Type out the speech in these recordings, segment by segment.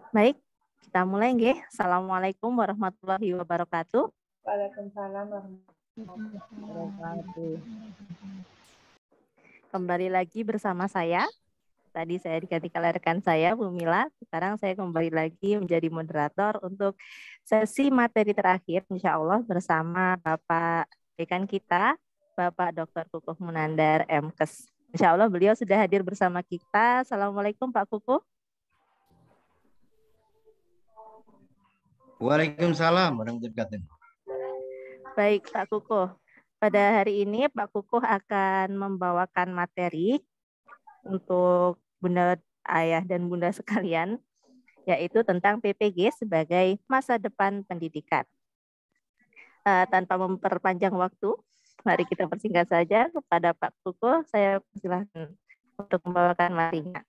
Baik, kita mulai nggih. Assalamualaikum warahmatullahi wabarakatuh. Waalaikumsalam warahmatullahi wabarakatuh. Kembali lagi bersama saya. Tadi saya digantikan oleh rekan saya, Bu Mila. Sekarang saya kembali lagi menjadi moderator untuk sesi materi terakhir, insya Allah bersama Bapak dekan kita, Bapak Dr. Kukuh Munandar, MKes. Insya Allah beliau sudah hadir bersama kita. Assalamualaikum Pak Kukuh. Waalaikumsalam warahmatullahi wabarakatuh. Baik Pak Kukuh, pada hari ini Pak Kukuh akan membawakan materi untuk Bunda Ayah dan Bunda sekalian, yaitu tentang PPG sebagai masa depan pendidikan. Tanpa memperpanjang waktu, mari kita persingkat saja kepada Pak Kukuh. Saya persilahkan untuk membawakan materinya.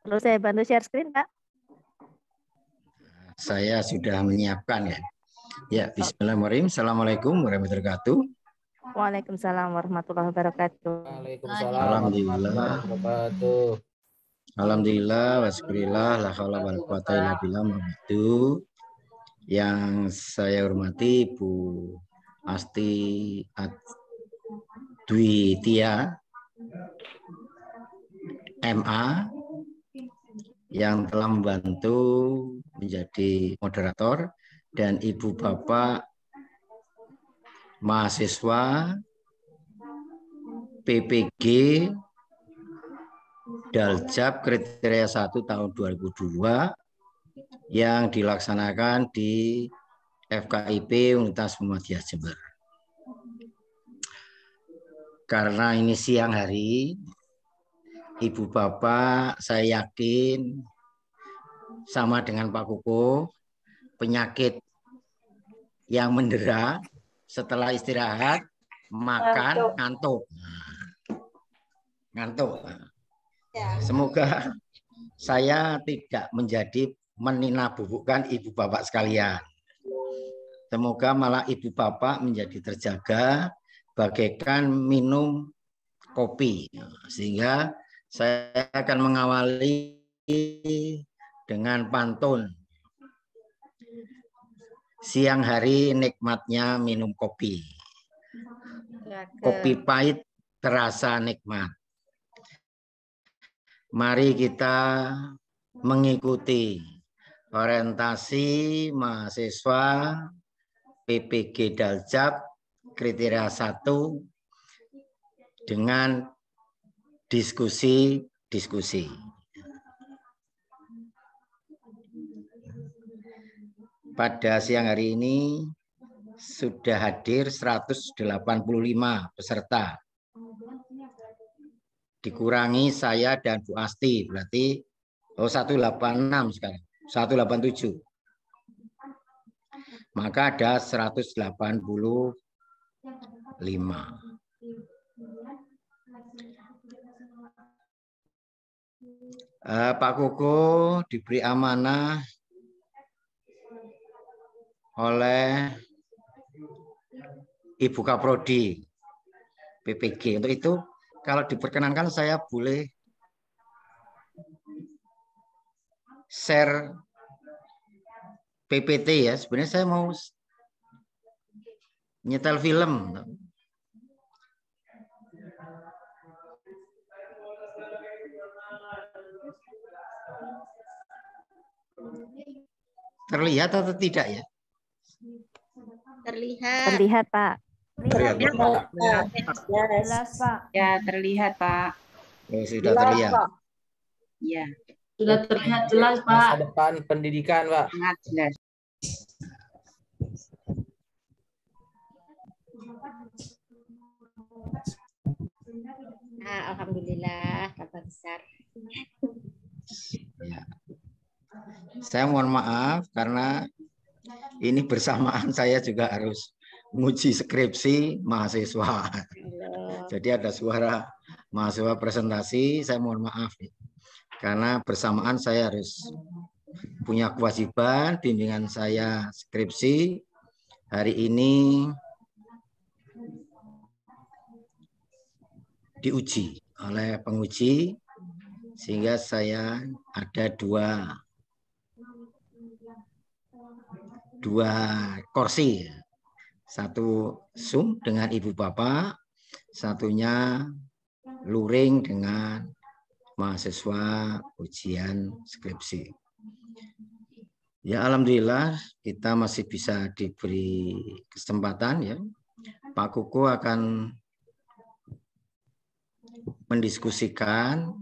Perlu saya bantu share screen, Pak? Saya sudah menyiapkan ya. Ya, bismillahirrahmanirrahim. Assalamualaikum warahmatullahi wabarakatuh. Waalaikumsalam warahmatullahi wabarakatuh. Waalaikumsalam Alhamdulillah. warahmatullahi wabarakatuh. Alhamdulillah, wasbillah, la haula wala quwata illa billah. Yang saya hormati Bu Asti Adwitia MA yang telah membantu menjadi moderator, dan Ibu Bapak mahasiswa PPG Daljab kriteria 1 tahun 2002 yang dilaksanakan di FKIP Universitas Muhammadiyah Jember. Karena ini siang hari, Ibu Bapak saya yakin sama dengan Pak Kukuh, penyakit yang mendera setelah istirahat, makan, ngantuk. Semoga saya tidak menjadi meninabubukan Ibu Bapak sekalian. Semoga malah Ibu Bapak menjadi terjaga bagaikan minum kopi. Sehingga saya akan mengawali dengan pantun. Siang hari nikmatnya minum kopi. Kopi pahit terasa nikmat. Mari kita mengikuti orientasi mahasiswa PPG Daljab kriteria 1 dengan diskusi. Pada siang hari ini sudah hadir 185 peserta. Dikurangi saya dan Bu Asti, berarti 186 sekarang, 187. Maka ada 185. Pak Kukuh diberi amanah oleh Ibu Kaprodi PPG. Untuk itu, kalau diperkenankan saya boleh share PPT ya. Sebenarnya saya mau nyetel film. Terlihat atau tidak ya? Terlihat, Pak. Terlihat, Pak. Jelas, Pak. Ya, terlihat, Pak. Oh, sudah terlihat. Ya. Sudah terlihat jelas, Pak. Masa depan pendidikan, Pak. Sangat jelas. Nah, alhamdulillah kabar besar. Ya. Saya mohon maaf karena ini bersamaan saya juga harus menguji skripsi mahasiswa. Jadi ada suara mahasiswa presentasi, saya mohon maaf. Karena bersamaan saya harus punya kewajiban, bimbingan saya skripsi. Hari ini diuji oleh penguji, sehingga saya ada dua kursi. Satu Zoom dengan Ibu Bapak, satunya luring dengan mahasiswa ujian skripsi. Ya alhamdulillah kita masih bisa diberi kesempatan ya. Pak Kuku akan mendiskusikan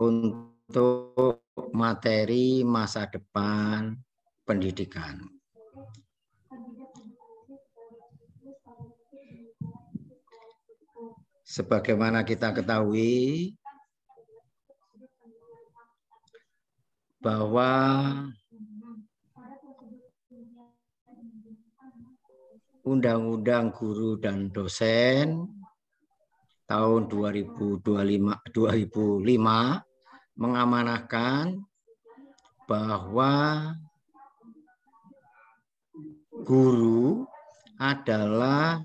untuk materi masa depan pendidikan. Sebagaimana kita ketahui bahwa Undang-Undang Guru dan Dosen tahun 2005 mengamanahkan bahwa guru adalah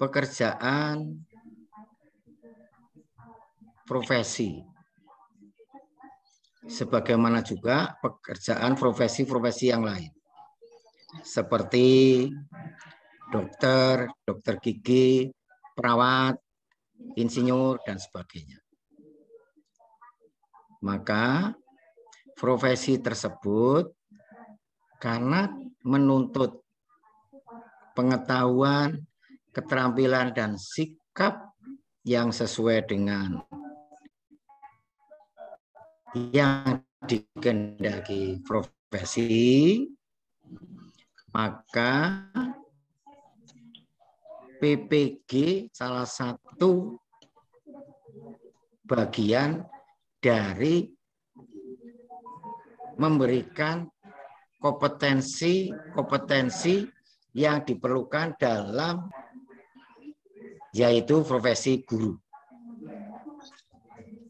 pekerjaan profesi, sebagaimana juga pekerjaan profesi-profesi yang lain, seperti dokter, dokter gigi, perawat, insinyur, dan sebagainya. Maka profesi tersebut karena menuntut pengetahuan, keterampilan, dan sikap yang sesuai dengan yang dikehendaki profesi, maka PPG salah satu bagian dari memberikan kompetensi yang diperlukan dalam yaitu profesi guru.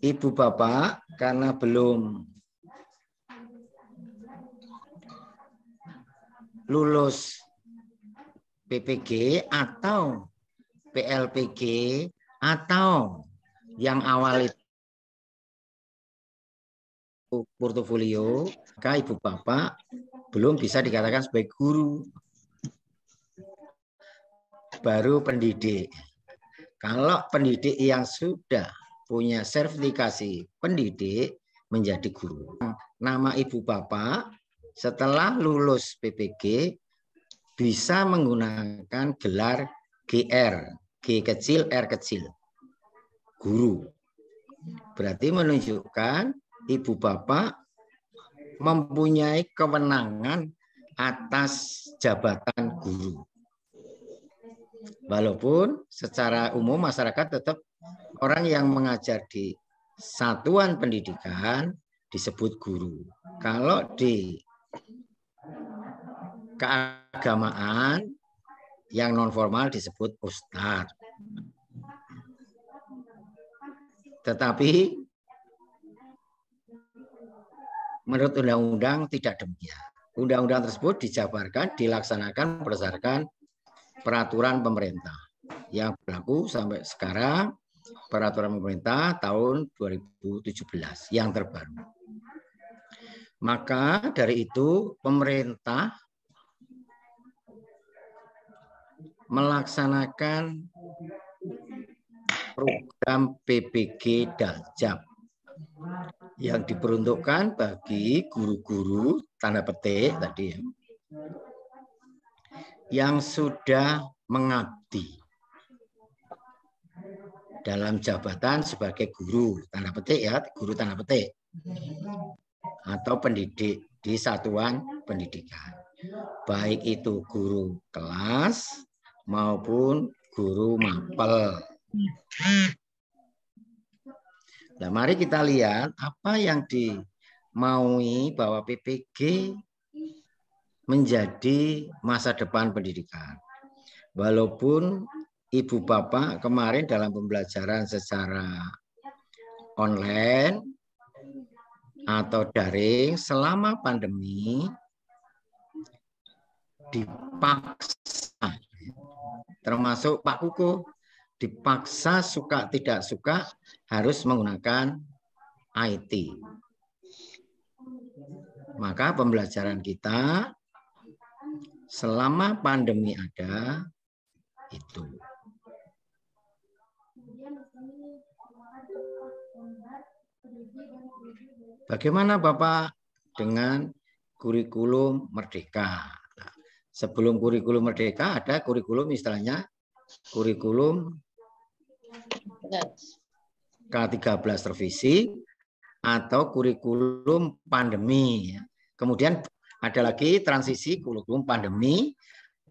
Ibu Bapak karena belum lulus PPG atau PLPG atau yang awal itu portofolio, maka Ibu Bapak belum bisa dikatakan sebagai guru, baru pendidik. Kalau pendidik yang sudah punya sertifikasi pendidik menjadi guru. Nama Ibu Bapak setelah lulus PPG bisa menggunakan gelar GR, G kecil, R kecil, guru. Berarti menunjukkan Ibu Bapak mempunyai kewenangan atas jabatan guru. Walaupun secara umum masyarakat tetap orang yang mengajar di satuan pendidikan disebut guru. Kalau di keagamaan yang non formal disebut ustadz. Tetapi menurut undang-undang tidak demikian. Undang-undang tersebut dijabarkan, dilaksanakan berdasarkan peraturan pemerintah yang berlaku sampai sekarang, peraturan pemerintah tahun 2017 yang terbaru. Maka dari itu pemerintah melaksanakan program PPG Daljab yang diperuntukkan bagi guru-guru tanda petik tadi ya, yang sudah mengabdi dalam jabatan sebagai guru tanda petik ya, guru tanda petik atau pendidik di satuan pendidikan, baik itu guru kelas maupun guru mapel. Nah, mari kita lihat apa yang dimaui bahwa PPG menjadi masa depan pendidikan. Walaupun Ibu Bapak kemarin dalam pembelajaran secara online atau daring selama pandemi dipaksa, termasuk Pak Kuku, dipaksa suka tidak suka harus menggunakan IT. Maka pembelajaran kita selama pandemi ada itu. Bagaimana Bapak dengan kurikulum Merdeka? Nah, sebelum kurikulum Merdeka ada kurikulum istilahnya kurikulum K13 revisi atau kurikulum pandemi. Kemudian ada lagi transisi kurikulum pandemi.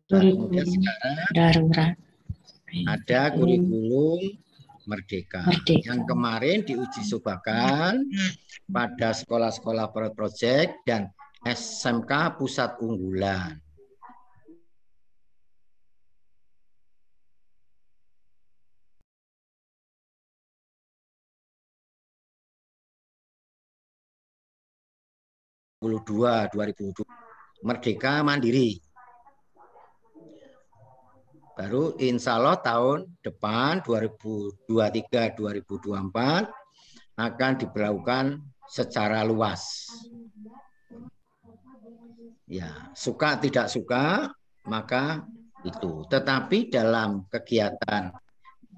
Dan kemudian sekarang ada kurikulum Merdeka. Yang kemarin diuji cobakan pada sekolah-sekolah project dan SMK pusat unggulan. Merdeka Mandiri. Baru insya Allah tahun depan 2023-2024 akan diberlakukan secara luas. Ya, suka tidak suka maka itu. Tetapi dalam kegiatan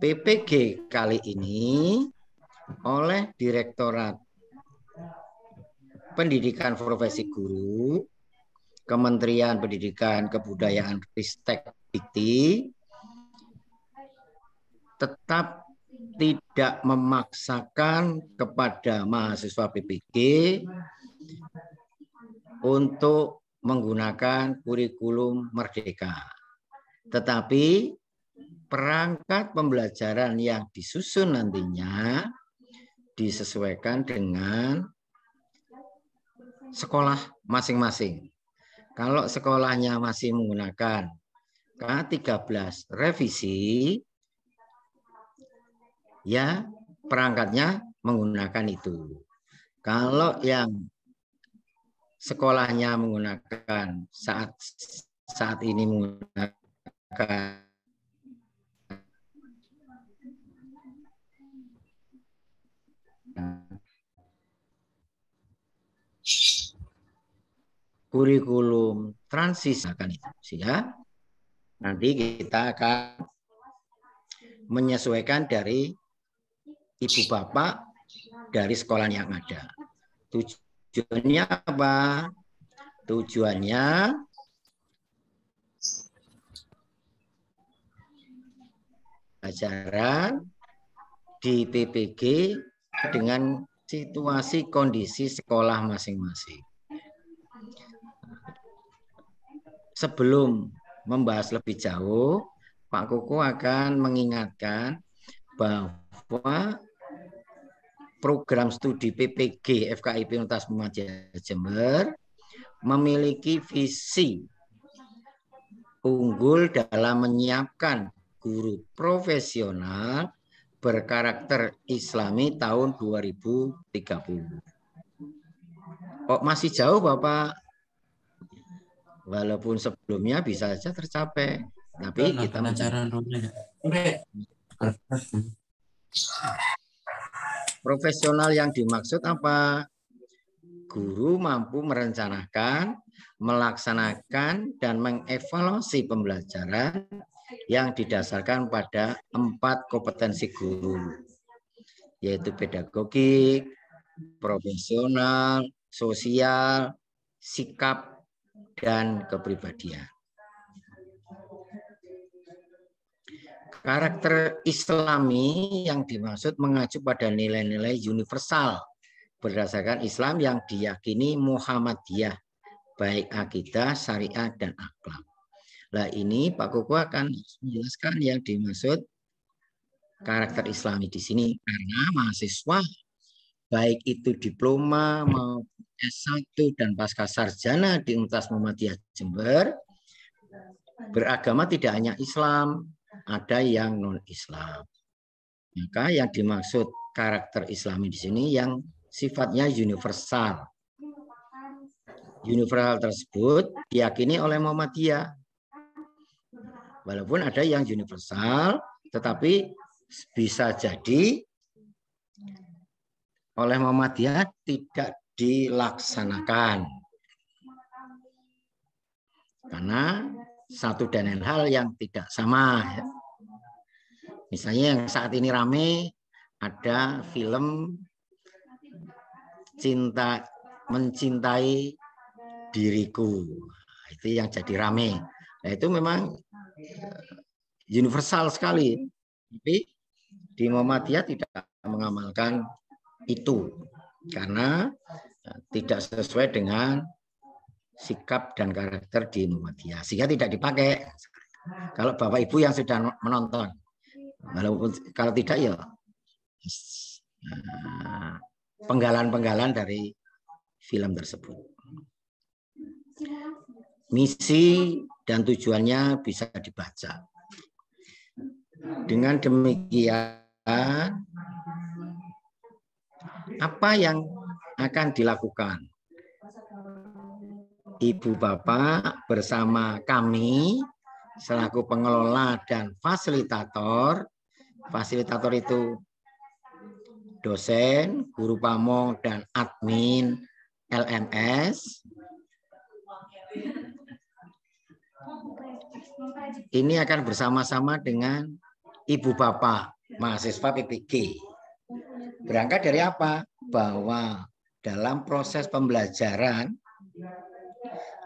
PPG kali ini oleh Direktorat Pendidikan Profesi Guru, Kementerian Pendidikan Kebudayaan Ristek Dikti tetap tidak memaksakan kepada mahasiswa PPG untuk menggunakan kurikulum Merdeka. Tetapi perangkat pembelajaran yang disusun nantinya disesuaikan dengan sekolah masing-masing. Kalau sekolahnya masih menggunakan K13 revisi, ya perangkatnya menggunakan itu. Kalau yang sekolahnya menggunakan saat ini menggunakan kurikulum transisi akan itu ya. Nanti kita akan menyesuaikan dari ibu bapak dari sekolah yang ada. Tujuannya apa? Tujuannya pelajaran di PPG dengan situasi kondisi sekolah masing-masing. Sebelum membahas lebih jauh, Pak Koko akan mengingatkan bahwa program studi PPG FKIP Universitas Muhammadiyah Jember memiliki visi unggul dalam menyiapkan guru profesional berkarakter Islami tahun 2030. Kok masih jauh Bapak? Walaupun sebelumnya bisa saja tercapai, tapi kita profesional yang dimaksud apa? Guru mampu merencanakan, melaksanakan, dan mengevaluasi pembelajaran yang didasarkan pada 4 kompetensi guru, yaitu pedagogik, profesional, sosial, sikap, dan kepribadian. Karakter Islami yang dimaksud mengacu pada nilai-nilai universal berdasarkan Islam yang diyakini Muhammadiyah, baik akidah, syariat, dan akhlak. Nah, ini Pak Koko akan menjelaskan yang dimaksud karakter Islami di sini karena mahasiswa baik itu diploma maupun S1 dan pasca sarjana di Universitas Muhammadiyah Jember beragama tidak hanya Islam, ada yang non-Islam. Maka yang dimaksud karakter Islami di sini yang sifatnya universal. Universal tersebut diyakini oleh Muhammadiyah. Walaupun ada yang universal, tetapi bisa jadi oleh Muhammadiyah tidak dilaksanakan. Karena satu dan lain hal yang tidak sama. Misalnya yang saat ini rame ada film Mencintai Diriku. Itu yang jadi rame. Nah, itu memang universal sekali. Tapi di Muhammadiyah tidak mengamalkan itu karena tidak sesuai dengan sikap dan karakter di Muhammadiyah, sehingga tidak dipakai. Kalau Bapak Ibu yang sudah menonton, walaupun kalau tidak ya penggalan-penggalan dari film tersebut. Misi dan tujuannya bisa dibaca. Dengan demikian, apa yang akan dilakukan Ibu Bapak bersama kami selaku pengelola dan fasilitator. Fasilitator itu dosen, guru pamong, dan admin LMS. Ini akan bersama-sama dengan Ibu Bapak mahasiswa PPG. Berangkat dari apa? Bahwa dalam proses pembelajaran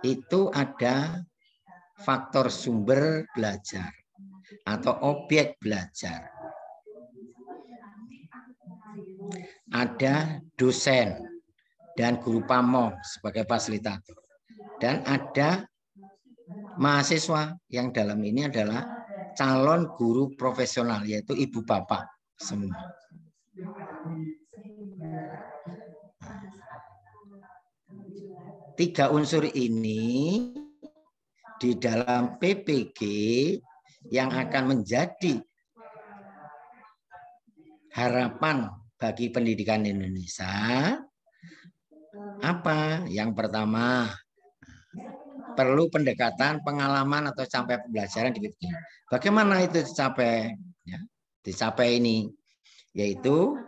itu ada faktor sumber belajar atau objek belajar. Ada dosen dan guru pamong sebagai fasilitator. Dan ada mahasiswa yang dalam ini adalah calon guru profesional, yaitu Ibu Bapak semua. Tiga unsur ini di dalam PPG yang akan menjadi harapan bagi pendidikan Indonesia. Apa? Yang pertama, perlu pendekatan pengalaman atau capaian pembelajaran di PPG. Bagaimana itu dicapai? Ya, dicapai ini, yaitu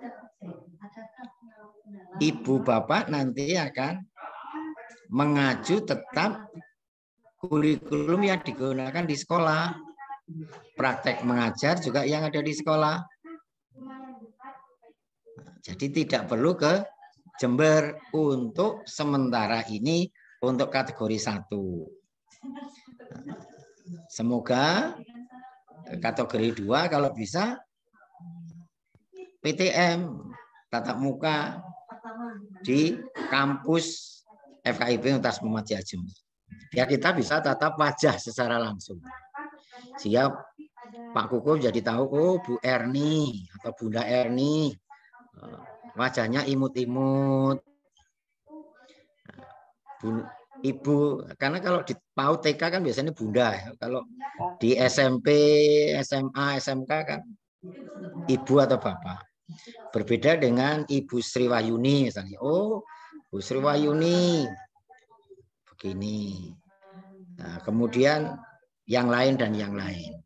Ibu Bapak nanti akan mengacu tetap kurikulum yang digunakan di sekolah. Praktek mengajar juga yang ada di sekolah. Jadi tidak perlu ke Jember untuk sementara ini untuk kategori 1. Semoga kategori 2 kalau bisa PTM tatap muka di kampus FKIP Universitas Muhammadiyah Jember. Biar kita bisa tatap wajah secara langsung. Sehingga Pak Koko jadi tahu, oh Bu Erni atau Bunda Erni wajahnya imut-imut. Ibu, karena kalau di PAUD TK kan biasanya Bunda. Kalau di SMP, SMA, SMK kan Ibu atau Bapak. Berbeda dengan Ibu Sri Wahyuni misalnya. Oh, Bu Sri Wahyuni begini. Nah, kemudian yang lain dan yang lain.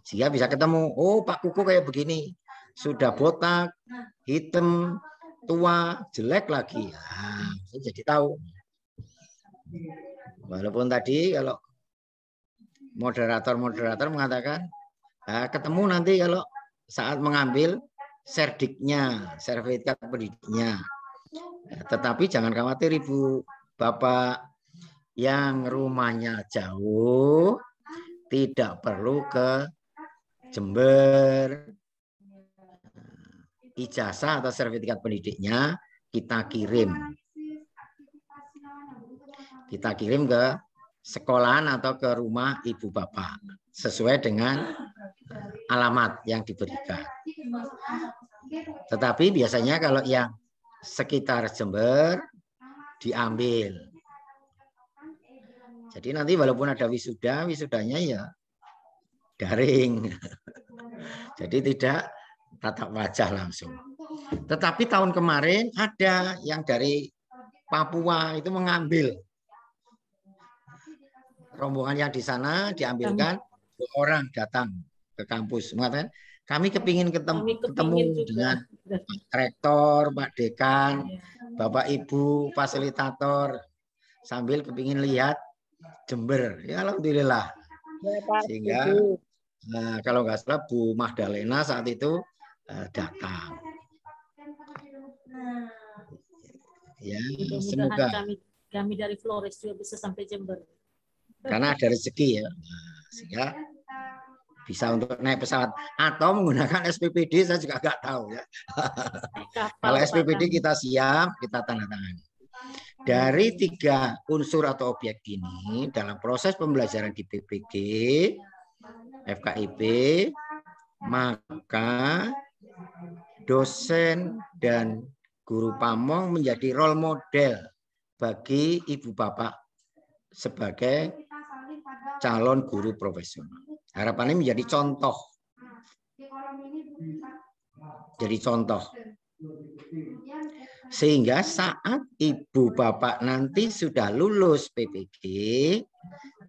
Sehingga bisa ketemu, oh Pak Kuku kayak begini. Sudah botak, hitam, tua, jelek lagi. Nah, saya jadi tahu. Walaupun tadi kalau moderator mengatakan, nah, ketemu nanti kalau saat mengambil serdiknya, sertifikat pendidiknya. Tetapi jangan khawatir Ibu Bapak yang rumahnya jauh, tidak perlu ke Jember. Ijazah atau sertifikat pendidiknya kita kirim. Kita kirim ke sekolahan atau ke rumah ibu bapak sesuai dengan alamat yang diberikan. Tetapi biasanya kalau yang sekitar Jember diambil. Jadi nanti walaupun ada wisuda, wisudanya ya daring. Jadi tidak tatap wajah langsung. Tetapi tahun kemarin ada yang dari Papua itu mengambil. Rombongan yang di sana diambilkan, 2 orang datang ke kampus. Mengatakan, kami kepingin ketemu dengan Pak Rektor, Pak Dekan, Bapak Ibu, fasilitator, sambil kepingin lihat Jember. Ya alhamdulillah. Sehingga kalau nggak salah Bu Magdalena saat itu datang. Ya, semoga kami dari Flores juga bisa sampai Jember. Karena ada rezeki ya, sehingga bisa untuk naik pesawat atau menggunakan SPPD, saya juga nggak tahu ya. Kalau SPPD kita siap, kita tanda tangan. Dari 3 unsur atau objek ini dalam proses pembelajaran di PPG, FKIP, maka dosen dan guru pamong menjadi role model bagi ibu bapak sebagai calon guru profesional. Harapannya menjadi contoh. Jadi contoh. Sehingga saat ibu bapak nanti sudah lulus PPG,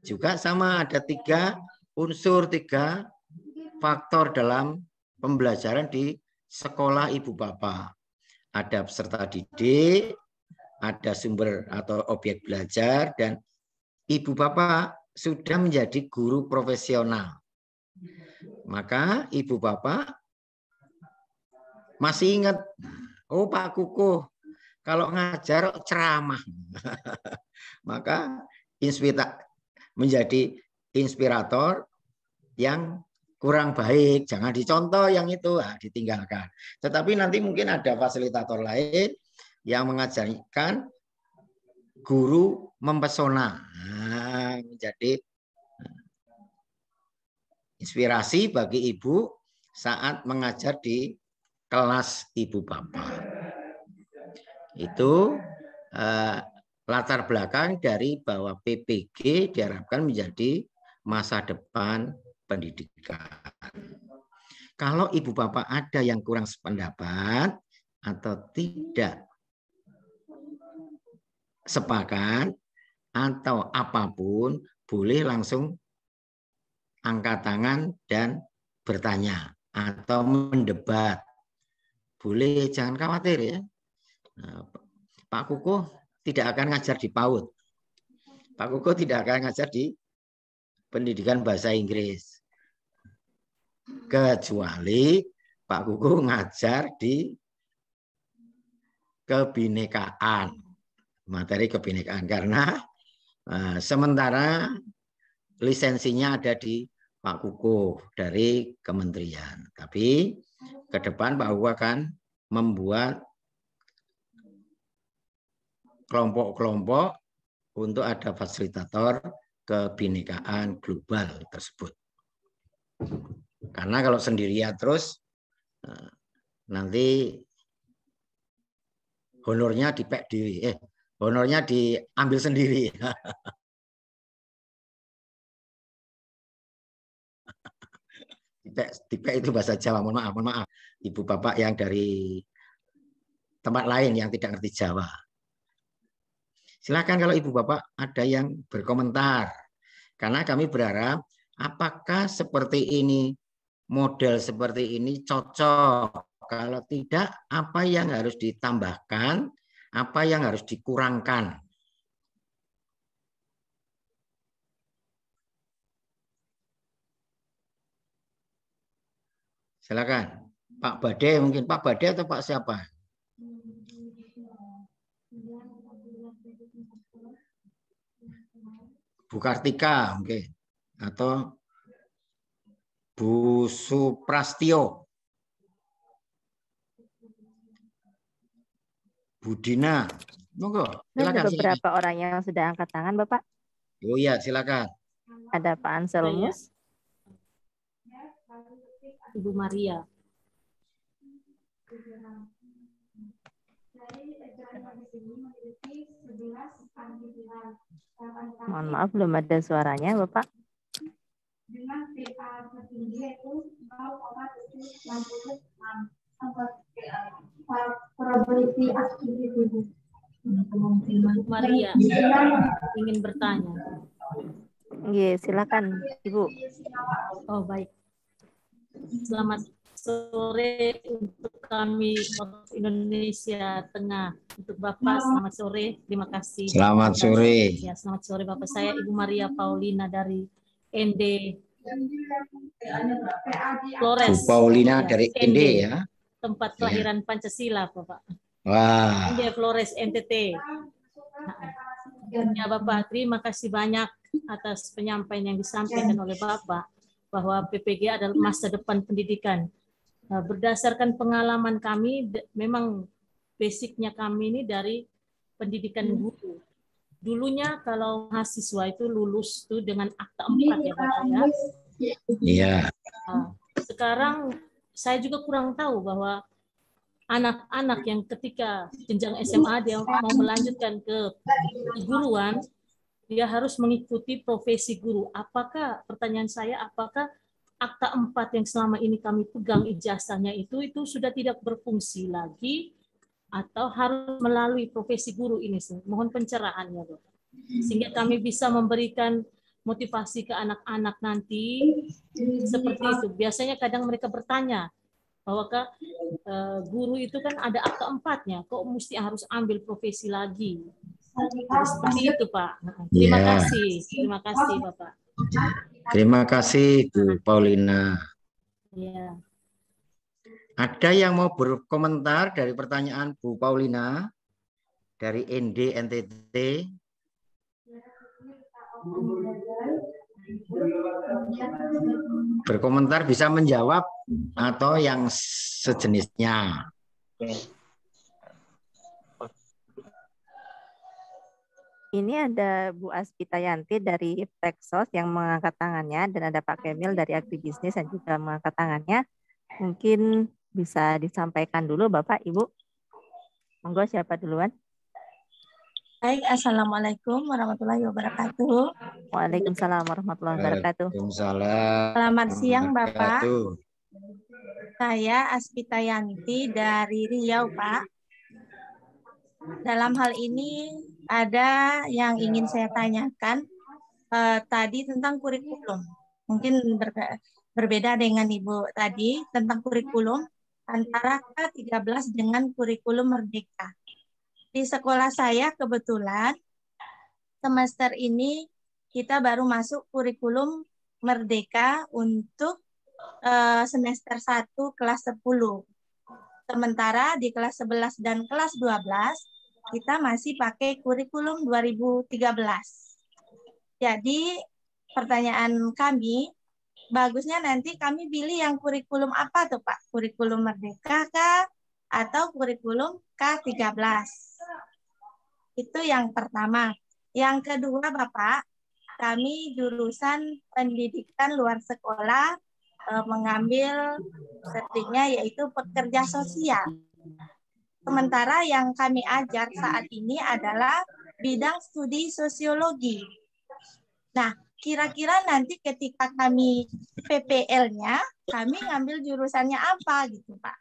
juga sama ada 3 unsur, 3 faktor dalam pembelajaran di sekolah ibu bapak. Ada peserta didik, ada sumber atau objek belajar, dan ibu bapak sudah menjadi guru profesional. Maka ibu bapak masih ingat, oh Pak Kukuh kalau ngajar ceramah. Maka menjadi inspirator yang kurang baik, jangan dicontoh yang itu, ditinggalkan. Tetapi nanti mungkin ada fasilitator lain yang mengajarkan guru mempesona, menjadi inspirasi bagi ibu saat mengajar di kelas ibu bapak. Itu latar belakang dari bahwa PPG diharapkan menjadi masa depan pendidikan. Kalau ibu bapak ada yang kurang sependapat atau tidak sepakat atau apapun, boleh langsung angkat tangan dan bertanya atau mendebat. Boleh, jangan khawatir ya. Pak Kukuh tidak akan ngajar di PAUD. Pak Kukuh tidak akan ngajar di pendidikan bahasa Inggris. Kecuali Pak Kukuh ngajar di kebinekaan. Materi kebinekaan, karena sementara lisensinya ada di Pak Kukuh dari kementerian. Tapi ke depan Pak Kukuh akan membuat kelompok-kelompok untuk ada fasilitator kebinekaan global tersebut. Karena kalau sendirian terus nanti honornya dipek diri, honornya diambil sendiri. Dipek itu bahasa Jawa, mohon maaf. Ibu bapak yang dari tempat lain yang tidak ngerti Jawa. Silakan kalau ibu bapak ada yang berkomentar. Karena kami berharap apakah seperti ini, model seperti ini cocok. Kalau tidak, apa yang harus ditambahkan, apa yang harus dikurangkan. Silakan. Pak Bade mungkin, Pak Bade atau Pak siapa? Bu Kartika mungkin, atau Bu Suprastio, Bu Dina, monggo. Ada beberapa orang yang sudah angkat tangan, Bapak. Oh iya, silakan. Ada Pak Anselmus. Ibu Maria. Mohon maaf, belum ada suaranya, Bapak. Dengan PA tertinggi yaitu 0,66 probability activity. Ibu Maria ingin bertanya. Iya, silakan, Ibu. Oh, baik. Selamat sore untuk kami waktu Indonesia Tengah. Untuk Bapak, selamat sore. Terima kasih. Selamat sore. Ya, selamat sore Bapak. Saya Ibu Maria Paulina dari ND Flores. Bu Paulina Ya, dari ND ya. Tempat kelahiran Pancasila, Bapak. Wah. ND Flores NTT. Ya Bapak, terima kasih banyak atas penyampaian yang disampaikan oleh Bapak bahwa PPG adalah masa depan pendidikan. Berdasarkan pengalaman kami, memang basicnya kami ini dari pendidikan guru. Dulunya kalau mahasiswa itu lulus tuh dengan akta 4 ya Bapak ya. Iya. Sekarang saya juga kurang tahu bahwa anak-anak yang ketika jenjang SMA dia mau melanjutkan ke keguruan, dia harus mengikuti profesi guru. Apakah, pertanyaan saya, apakah akta 4 yang selama ini kami pegang ijazahnya itu sudah tidak berfungsi lagi atau harus melalui profesi guru ini? Mohon pencerahannya, Bapak. Sehingga kami bisa memberikan motivasi ke anak-anak nanti seperti itu. Biasanya kadang mereka bertanya, bahwa guru itu kan ada akta 4-nya, kok mesti harus ambil profesi lagi? Jadi seperti itu, Pak. Terima kasih. Terima kasih, Bapak. Terima kasih, Bu Paulina. Ya. Ada yang mau berkomentar dari pertanyaan Bu Paulina dari ND NTT? Berkomentar bisa menjawab atau yang sejenisnya. Ini ada Bu Aspita Yanti dari Peksos yang mengangkat tangannya, dan ada Pak Kemil dari Agribisnis yang juga mengangkat tangannya. Mungkin bisa disampaikan dulu Bapak, Ibu. Monggo, siapa duluan? Baik, Assalamualaikum warahmatullahi wabarakatuh. Waalaikumsalam warahmatullahi wabarakatuh. Waalaikumsalam. Selamat siang Bapak. Saya Aspita Yanti dari Riau, Pak. Dalam hal ini ada yang ingin saya tanyakan tadi tentang kurikulum. Mungkin berbeda dengan Ibu tadi tentang kurikulum antara K13 dengan kurikulum Merdeka. Di sekolah saya kebetulan semester ini kita baru masuk kurikulum Merdeka untuk semester 1 kelas 10. Sementara di kelas 11 dan kelas 12 kita masih pakai kurikulum 2013. Jadi pertanyaan kami, bagusnya nanti kami pilih yang kurikulum apa tuh Pak? Kurikulum Merdeka kah? Atau kurikulum K13? Itu yang pertama. Yang kedua Bapak, kami jurusan pendidikan luar sekolah mengambil subjeknya yaitu pekerja sosial. Sementara yang kami ajar saat ini adalah bidang studi sosiologi. Nah, kira-kira nanti ketika kami PPL-nya, kami ngambil jurusannya apa gitu, Pak?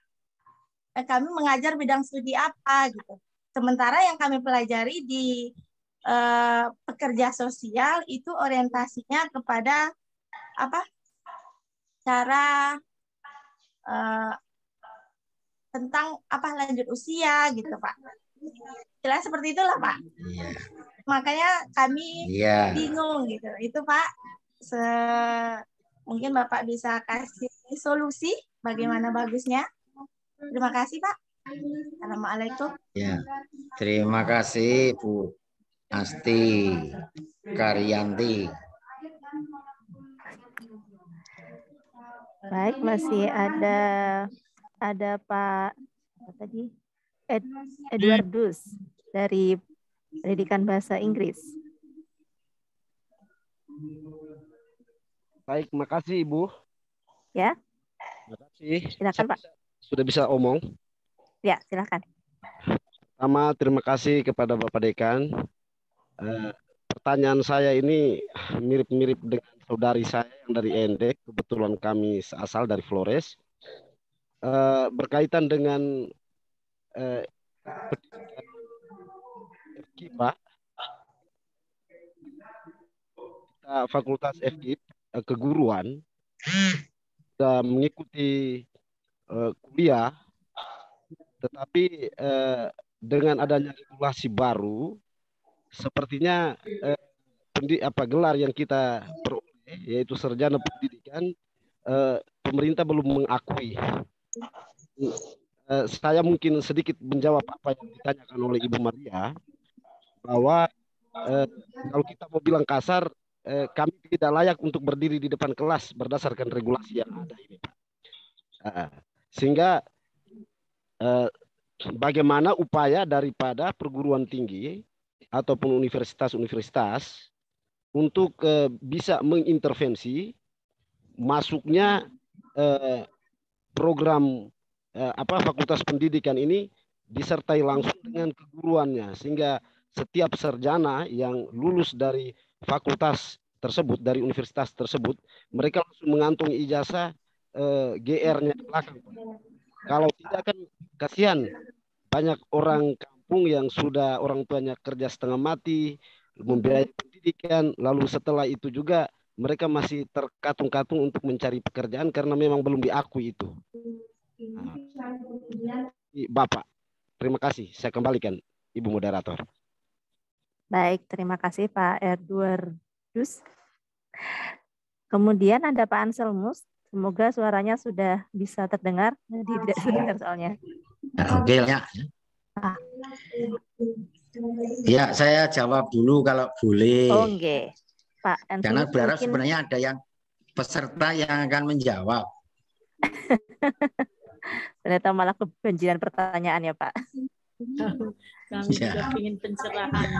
Kami mengajar bidang studi apa gitu. Sementara yang kami pelajari di pekerja sosial itu orientasinya kepada apa? Cara tentang apa lanjut usia gitu Pak. Jelas seperti itulah Pak. Iya. Makanya kami bingung gitu. Itu Pak. Mungkin Bapak bisa kasih solusi bagaimana bagusnya. Terima kasih Pak. Assalamualaikum. Ya. Terima kasih Bu Asti Karyanti. Baik, masih ada Pak tadi Edwardus dari Pendidikan Bahasa Inggris. Baik, makasih Ibu. Ya, Makasih. silakan Pak. Sudah bisa omong. Ya, silakan. Pertama, terima kasih kepada Bapak Dekan. Pertanyaan saya ini mirip-mirip dengan saudari saya yang dari ND. Kebetulan kami asal dari Flores. Berkaitan dengan pendidikan FKIP, Pak. Kita Fakultas FKIP, keguruan, sudah mengikuti kuliah, tetapi dengan adanya regulasi baru, sepertinya gelar yang kita peroleh, yaitu sarjana pendidikan, pemerintah belum mengakui. Saya mungkin sedikit menjawab apa yang ditanyakan oleh Ibu Maria, bahwa kalau kita mau bilang kasar, kami tidak layak untuk berdiri di depan kelas berdasarkan regulasi yang ada ini, Pak. Sehingga bagaimana upaya daripada perguruan tinggi ataupun universitas-universitas untuk bisa mengintervensi masuknya program fakultas pendidikan ini disertai langsung dengan keguruannya, sehingga setiap sarjana yang lulus dari fakultas tersebut, dari universitas tersebut, mereka langsung mengantongi ijazah GR-nya di belakang. Kalau tidak kan kasihan banyak orang kampung yang sudah orang tuanya kerja setengah mati membiayai pendidikan, lalu setelah itu juga mereka masih terkatung-katung untuk mencari pekerjaan karena memang belum diakui itu. Bapak, terima kasih. Saya kembalikan Ibu Moderator. Baik, terima kasih Pak Edwardus. Kemudian ada Pak Anselmus. Semoga suaranya sudah bisa terdengar. Jadi tidak terdengar soalnya. Oke ya. Ya, saya jawab dulu kalau boleh. Oke, Pak Anselmus. Karena berharap mungkin... sebenarnya ada yang peserta yang akan menjawab. Ternyata malah kebanjiran pertanyaan ya Pak. Kami juga ingin pencerahan.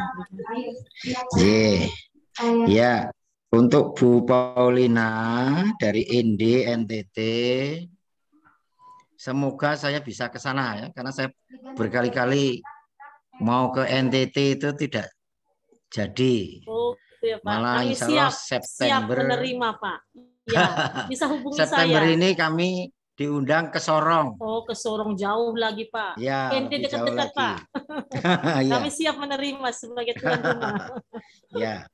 Ya, untuk Bu Paulina dari Indi NTT, semoga saya bisa ke sana ya, karena saya berkali-kali mau ke NTT itu tidak jadi. Oh, ya, Pak. Malah kami insya Allah September. Siap menerima Pak. Ya, bisa hubungi September saya. ini kami diundang ke Sorong. Oh, ke Sorong jauh lagi Pak. Ya, Ente dekat-dekat Pak. Kami siap menerima sebagai tuan rumah. Ya,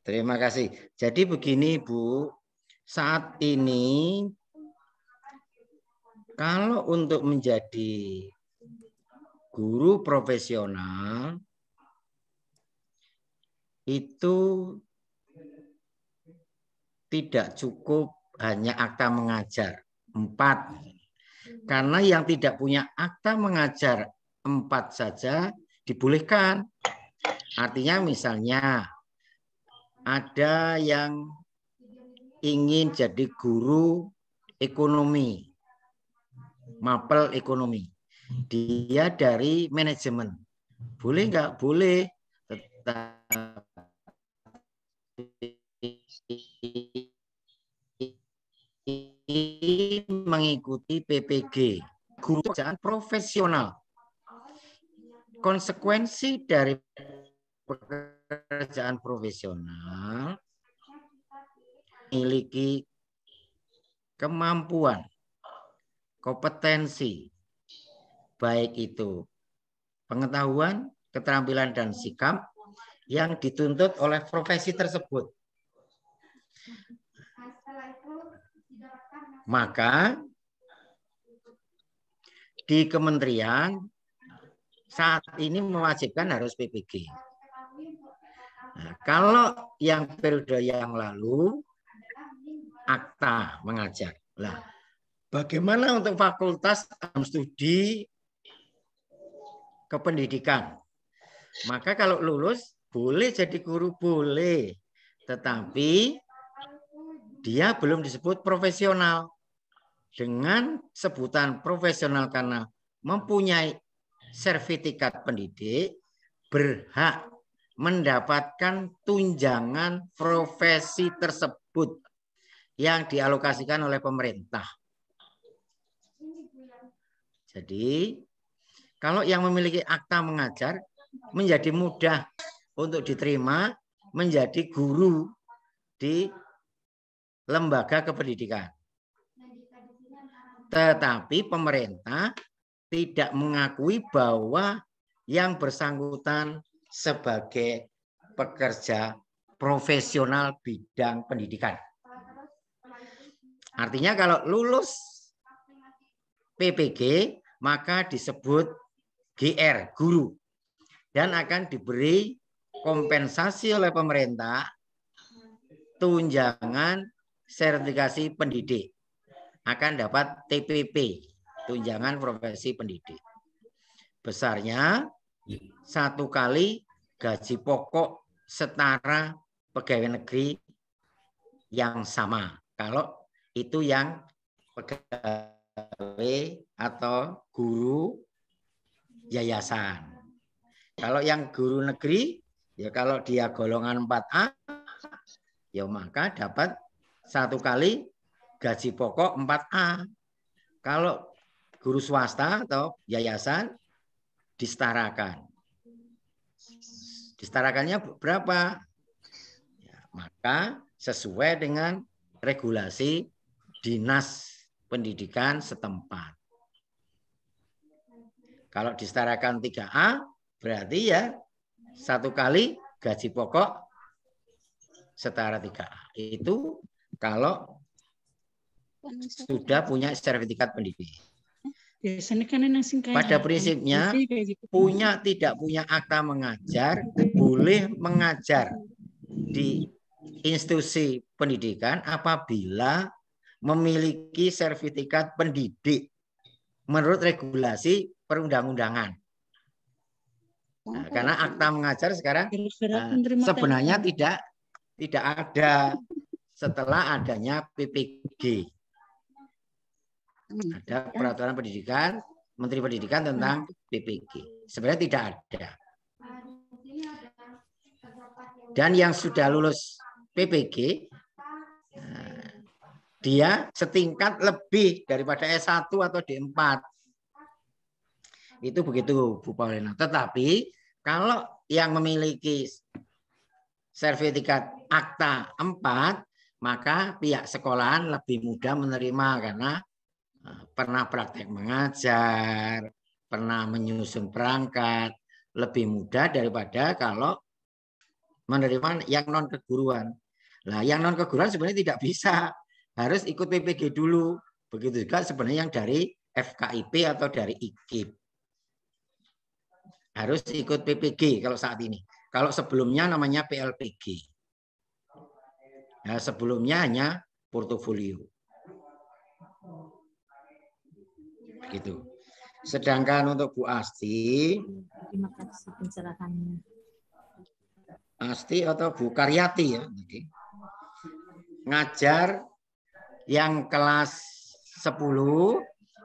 terima kasih. Jadi begini Bu, saat ini kalau untuk menjadi guru profesional itu tidak cukup hanya akta mengajar 4. Karena yang tidak punya akta mengajar 4 saja dibolehkan. Artinya misalnya ada yang ingin jadi guru ekonomi, mapel ekonomi. Dia dari manajemen. Boleh nggak? Boleh. Mengikuti PPG, guru pekerjaan profesional. Konsekuensi dari pekerjaan profesional memiliki kemampuan, kompetensi, baik itu pengetahuan, keterampilan, dan sikap yang dituntut oleh profesi tersebut. Maka di kementerian saat ini mewajibkan harus PPG. Nah, kalau yang periode yang lalu akta mengajar. Nah, bagaimana untuk fakultas studi kependidikan? Maka kalau lulus boleh jadi guru, boleh. Tetapi dia belum disebut profesional. Dengan sebutan profesional karena mempunyai sertifikat pendidik, berhak mendapatkan tunjangan profesi tersebut yang dialokasikan oleh pemerintah. Jadi, kalau yang memiliki akta mengajar menjadi mudah untuk diterima menjadi guru di lembaga kependidikan. Tetapi pemerintah tidak mengakui bahwa yang bersangkutan sebagai pekerja profesional bidang pendidikan. Artinya kalau lulus PPG maka disebut GR, guru. Dan akan diberi kompensasi oleh pemerintah tunjangan sertifikasi pendidik. Akan dapat TPP, tunjangan profesi pendidik. Besarnya 1 kali gaji pokok setara pegawai negeri yang sama. Kalau itu yang pegawai atau guru yayasan. Kalau yang guru negeri, ya kalau dia golongan 4A, ya maka dapat 1 kali gaji pokok 4A. Kalau guru swasta atau yayasan, disetarakan. Disetarakannya berapa? Ya, maka sesuai dengan regulasi Dinas Pendidikan setempat. Kalau disetarakan 3A, berarti ya 1 kali gaji pokok setara 3A. Itu kalau sudah punya sertifikat pendidik. Pada prinsipnya, tidak punya akta mengajar, boleh mengajar di institusi pendidikan apabila memiliki sertifikat pendidik menurut regulasi perundang-undangan. Nah, karena akta mengajar sekarang sebenarnya tidak ada setelah adanya PPG. Ada peraturan pendidikan, Menteri Pendidikan tentang PPG. Sebenarnya tidak ada. Dan yang sudah lulus PPG, dia setingkat lebih daripada S1 atau D4. Itu begitu, Bu Paulina. Tetapi kalau yang memiliki sertifikat akta 4, maka pihak sekolahan lebih mudah menerima karena pernah praktek mengajar, pernah menyusun perangkat, lebih mudah daripada kalau menerima yang non keguruan. Nah, yang non keguruan sebenarnya tidak bisa, harus ikut PPG dulu. Begitu juga sebenarnya yang dari FKIP atau dari IKIP. Harus ikut PPG kalau saat ini. Kalau sebelumnya namanya PLPG. Nah, sebelumnya hanya portofolio. Gitu. Sedangkan untuk Bu Asti, terima kasih pencerahannya. Asti atau Bu Karyati ya, ngajar yang kelas 10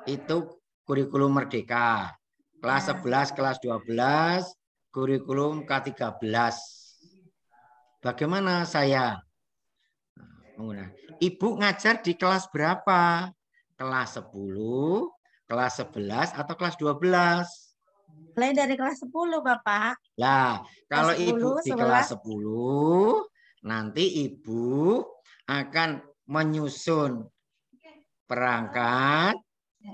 itu kurikulum merdeka, kelas 11, kelas 12 kurikulum K13. Bagaimana saya menggunakan? Ibu ngajar di kelas berapa? Kelas 10, kelas 11 atau kelas 12? Mulai dari kelas 10, Bapak. Nah, kalau kelas 10, Ibu di 11. kelas 10, nanti Ibu akan menyusun perangkat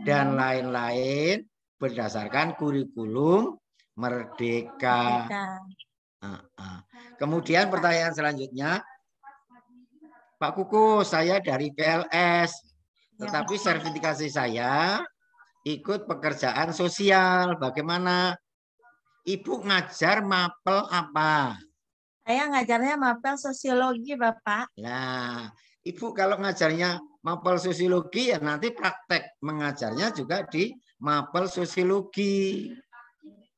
dan lain-lain berdasarkan kurikulum merdeka. Kemudian pertanyaan selanjutnya, Pak Kuku, saya dari PLS, tetapi sertifikasi saya ikut pekerjaan sosial. Bagaimana? Ibu ngajar mapel apa? Saya ngajarnya mapel sosiologi, Bapak. Nah, Ibu kalau ngajarnya mapel sosiologi, ya nanti praktek mengajarnya juga di mapel sosiologi.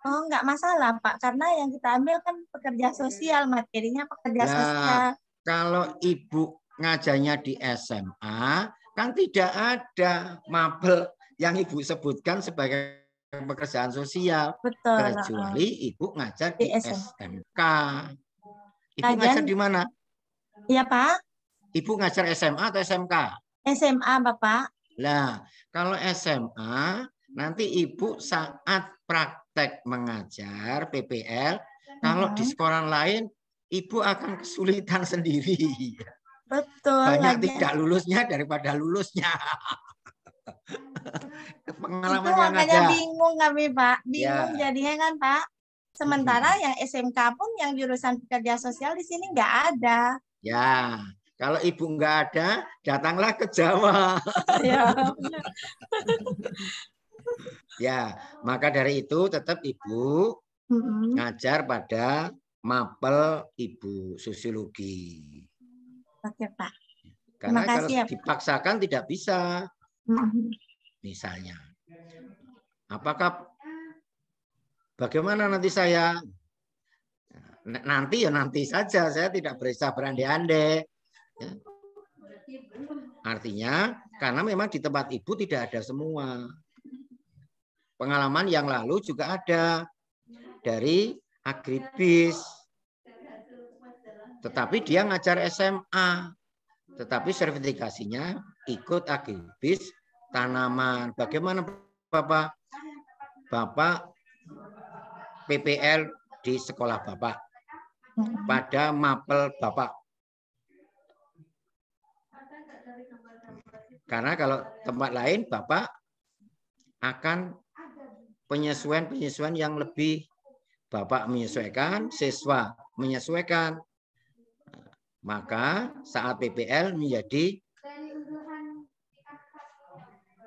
Oh, enggak masalah, Pak. Karena yang kita ambil kan pekerja sosial, materinya pekerja sosial. Kalau Ibu ngajarnya di SMA, kan tidak ada mapel yang Ibu sebutkan sebagai pekerjaan sosial. Betul. Kecuali Ibu ngajar di SMK. Ibu Kajian- ngajar di mana? Iya, Pak. Ibu ngajar SMA atau SMK? SMA, Bapak. Nah, kalau SMA, nanti Ibu saat praktek mengajar PPL, kalau di sekolah lain, Ibu akan kesulitan sendiri. Betul. Banyak lagi. tidak lulusnya daripada lulusnya. Pengalaman Itu yang makanya ada. bingung kami, Pak. Bingung Ya. jadinya kan, Pak. Sementara yang SMK pun yang jurusan pekerja sosial di sini nggak ada. Ya, kalau Ibu nggak ada, datanglah ke Jawa. Ya. Ya, maka dari itu tetap Ibu ngajar pada mapel Ibu sosiologi. Oke, Pak. Karena Terima kasih, kalau ya, Pak. dipaksakan tidak bisa. Misalnya, apakah bagaimana nanti saya? Nanti ya nanti saja, saya tidak bisa berandai-andai. Ya. Artinya, karena memang di tempat Ibu tidak ada semua. Pengalaman yang lalu juga ada dari agribis. Tetapi dia ngajar SMA. Tetapi sertifikasinya ikut agribis tanaman. Bagaimana Bapak? Bapak PPL di sekolah Bapak. Pada mapel Bapak. Karena kalau tempat lain Bapak akan penyesuaian-penyesuaian yang lebih. Bapak menyesuaikan, siswa menyesuaikan. Maka saat PPL menjadi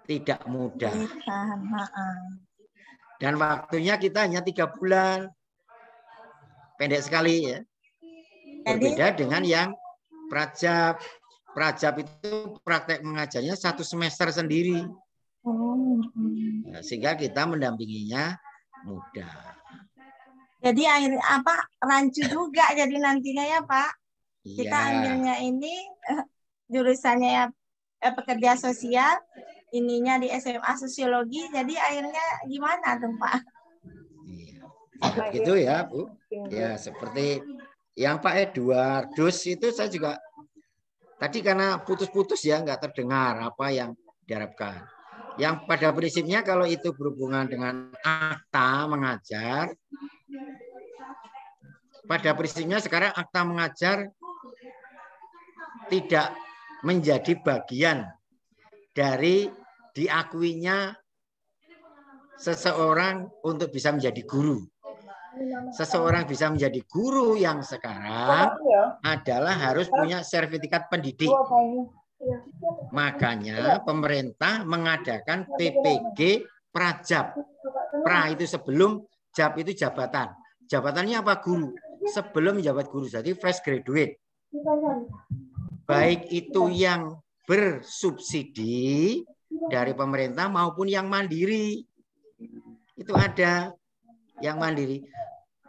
tidak mudah. Dan waktunya kita hanya 3 bulan. Pendek sekali ya. Berbeda dengan yang prajab. Prajab itu praktek mengajarnya 1 semester sendiri. Nah, sehingga kita mendampinginya mudah. Jadi akhirnya rancu juga jadi nantinya ya, Pak. Kita ambilnya ini jurusannya ya pekerja sosial, ininya di SMA sosiologi. Jadi akhirnya gimana tuh, Pak? Gitu ya, Bu. Ya, seperti yang Pak Eduardus itu saya juga tadi karena putus-putus ya, nggak terdengar apa yang diharapkan. Yang pada prinsipnya kalau itu berhubungan dengan akta mengajar, pada prinsipnya sekarang akta mengajar tidak menjadi bagian dari diakuinya seseorang untuk bisa menjadi guru. Seseorang bisa menjadi guru yang sekarang adalah harus punya sertifikat pendidik. Makanya pemerintah mengadakan PPG Prajab. Pra itu sebelum, Jab itu jabatan. Jabatannya apa? Guru. Sebelum menjabat guru, jadi fresh graduate. Baik itu yang bersubsidi dari pemerintah maupun yang mandiri. Itu ada yang mandiri.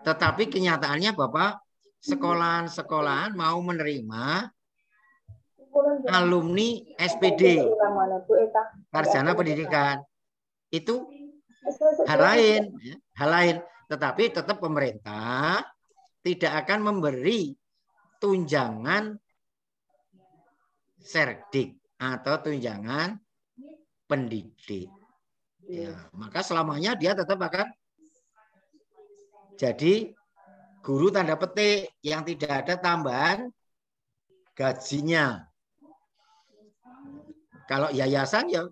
Tetapi kenyataannya Bapak, sekolahan-sekolahan mau menerima alumni SPD, sarjana pendidikan. Itu hal lain. Tetapi tetap pemerintah tidak akan memberi tunjangan serdik atau tunjangan pendidik. Ya, maka selamanya dia tetap akan jadi guru tanda petik yang tidak ada tambahan gajinya. Kalau yayasan ya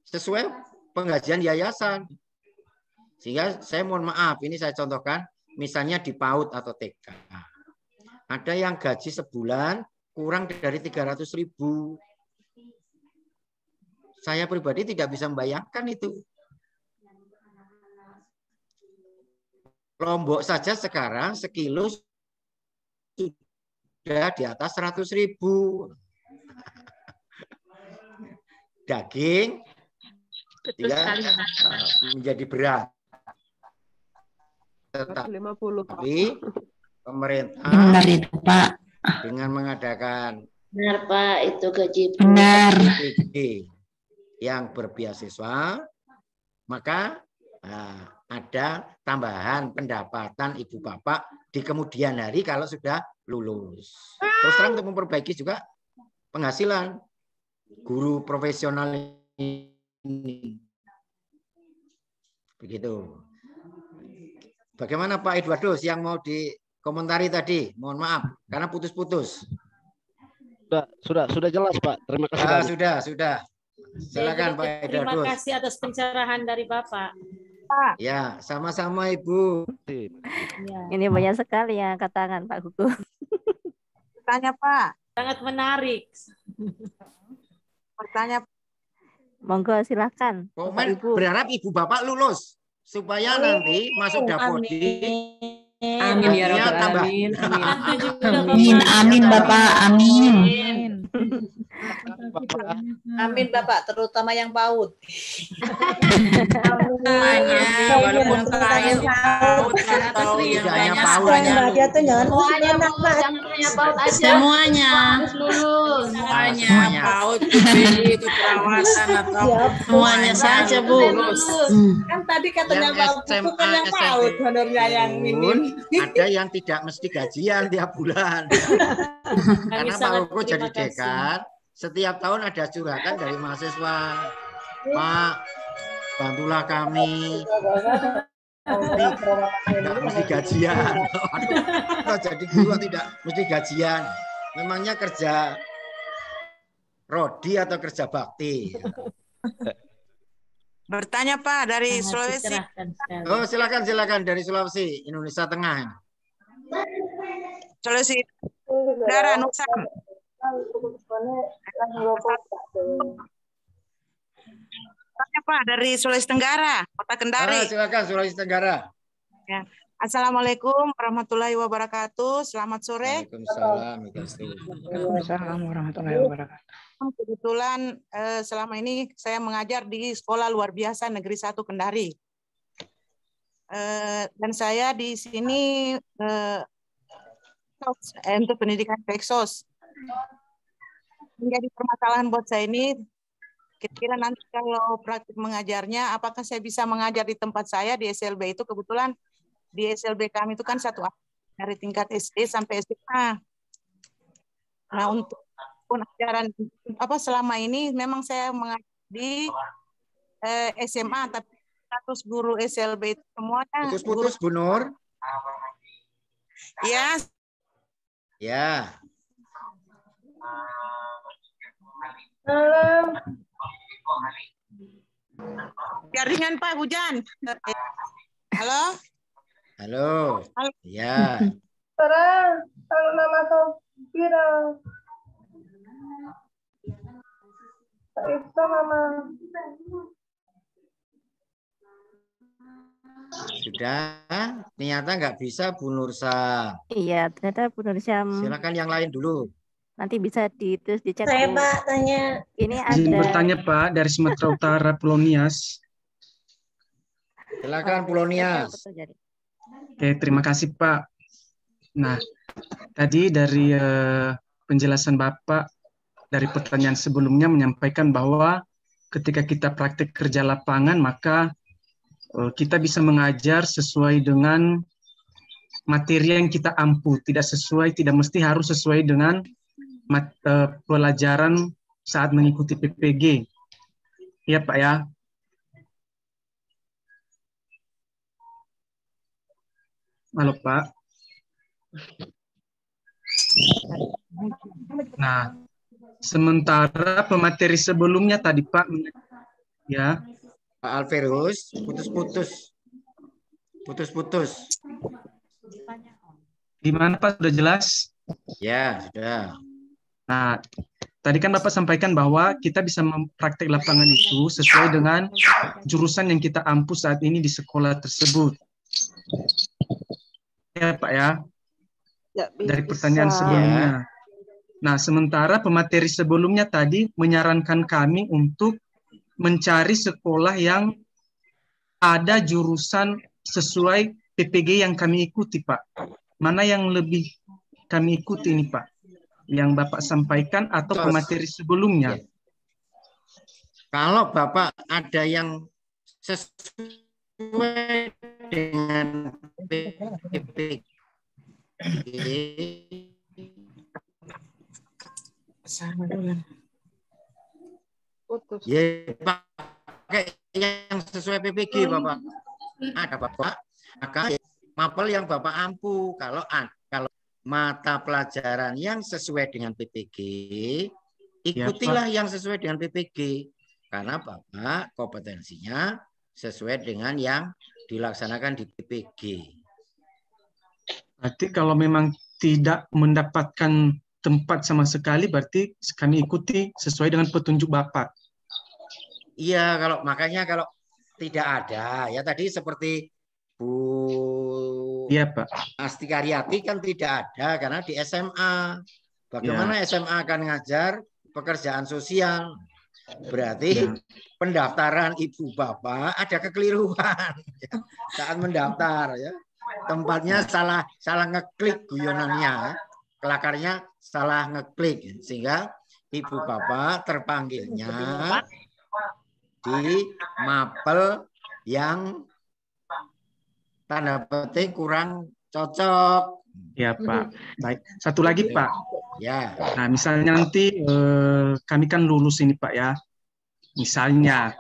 sesuai penggajian yayasan. Sehingga saya mohon maaf, ini saya contohkan, misalnya di PAUD atau TK. Ada yang gaji sebulan kurang dari 300.000. Saya pribadi tidak bisa membayangkan itu. Lombok saja sekarang sekilo sudah di atas 100.000. Daging menjadi berat. Tetapi pemerintah dengan mengadakan benar Pak, itu gaji PPG yang berbeasiswa, maka Nah, ada tambahan pendapatan ibu bapak di kemudian hari kalau sudah lulus. Terus terang untuk memperbaiki juga penghasilan guru profesional ini. Begitu. Bagaimana Pak Edwardus yang mau dikomentari tadi? Mohon maaf karena putus-putus. Sudah jelas Pak. Terima kasih. Sudah. Silakan Pak Edwardus. Terima kasih atas pencerahan dari Bapak. Ya, sama-sama Ibu. Ya. Ini banyak sekali yang angkat tangan Pak Kuku. Tanya Pak. Sangat menarik. Bertanya. Monggo silakan. Komen berharap ibu bapak lulus supaya nanti masuk Dapodi. Amin ya rabbal tambah. Amin. Amin Bapak. Amin. Amin Bapak, terutama yang PAUD. Semuanya, walaupun kalian PAUD atau yang hanya banyak PAUD ya. Dia tuh jangan Semuanya Bu, jangan hanya PAUD aja. semuanya. Harus lulus. Semuanya PAUD, itu perawatan atau semuanya saja Bu. Kan tadi katanya Yang PAUD itu kan yang SMA, PAUD honornya yang minim. Ada yang tidak mesti gajian tiap bulan. Karena Pak Koko jadi dekan, setiap tahun ada curhatan dari mahasiswa. Pak, bantulah kami. Tidak mesti gajian. Aduh, jadi guru tidak mesti gajian. Memangnya kerja rodi atau kerja bakti? Bertanya Pak dari Sulawesi. Oh, silakan dari Sulawesi, Indonesia Tengah. Sulawesi Tenggara, Nusa. Bertanya Pak dari Sulawesi Tenggara, Kota Kendari. Silakan Sulawesi Tenggara. Ya. Assalamualaikum warahmatullahi wabarakatuh. Selamat sore. Waalaikumsalam warahmatullahi wabarakatuh. Kebetulan selama ini saya mengajar di Sekolah Luar Biasa Negeri 1 Kendari. Dan saya di sini untuk pendidikan Peksos. Menjadi permasalahan buat saya ini, kira-kira nanti kalau praktik mengajarnya, apakah saya bisa mengajar di tempat saya di SLB itu? Kebetulan di SLB kami itu kan satu dari tingkat SD sampai SMA. Nah, untuk ajaran selama ini memang saya mengajar di SMA, tapi status guru SLB itu semuanya Putus-putus Bu Nur. Ya. Ya. Jaringan Pak, hujan. Halo? Halo. Ya. Kalau nama Sofira. Itu Mama. Sudah, ternyata nggak bisa Bu Nursa. Iya, ternyata Bu Nursa. Silakan yang lain dulu. Nanti bisa terus dicek. Saya Pak tanya. Ini Izin ada. bertanya Pak dari Sumatera Utara Pulau Nias. Silakan Pulau Nias. Oke, terima kasih Pak. Nah, tadi dari penjelasan Bapak dari pertanyaan sebelumnya menyampaikan bahwa ketika kita praktik kerja lapangan maka kita bisa mengajar sesuai dengan materi yang kita ampu, tidak mesti harus sesuai dengan pelajaran saat mengikuti PPG. Iya Pak ya. Halo Pak. Nah, sementara pemateri sebelumnya tadi Pak, ya. Pak Alverus, putus-putus. Gimana Pak, sudah jelas? Ya, sudah. Nah, tadi kan Bapak sampaikan bahwa kita bisa mempraktek lapangan itu sesuai dengan jurusan yang kita ampu saat ini di sekolah tersebut. Ya Pak ya. Dari pertanyaan sebelumnya. Nah, sementara pemateri sebelumnya tadi menyarankan kami untuk mencari sekolah yang ada jurusan sesuai PPG yang kami ikuti, Pak. Mana yang lebih kami ikuti ini, Pak? Yang Bapak sampaikan atau pemateri sebelumnya? Kalau Bapak ada yang sesuai sesuai dengan PPG. Ya, pakai yang sesuai PPG, Bapak. Ada Bapak, maka mapel yang Bapak ampu. Kalau mata pelajaran yang sesuai dengan PPG, ikutilah yang sesuai dengan PPG. Karena Bapak kompetensinya sesuai dengan yang dilaksanakan di PPG. Berarti kalau memang tidak mendapatkan tempat sama sekali, berarti kami ikuti sesuai dengan petunjuk Bapak. Iya, makanya kalau tidak ada, ya tadi seperti Bu Pak. Asti Karyati kan tidak ada karena di SMA. Bagaimana SMA akan ngajar pekerjaan sosial? Berarti pendaftaran ibu bapak ada kekeliruan saat mendaftar, ya. Tempatnya salah ngeklik guyonannya, kelakarnya salah ngeklik, sehingga ibu bapak terpanggilnya di mapel yang tanda petik kurang cocok. Ya Pak. Baik. Satu lagi Pak. Ya. Nah misalnya nanti kami kan lulus ini Pak ya. Misalnya.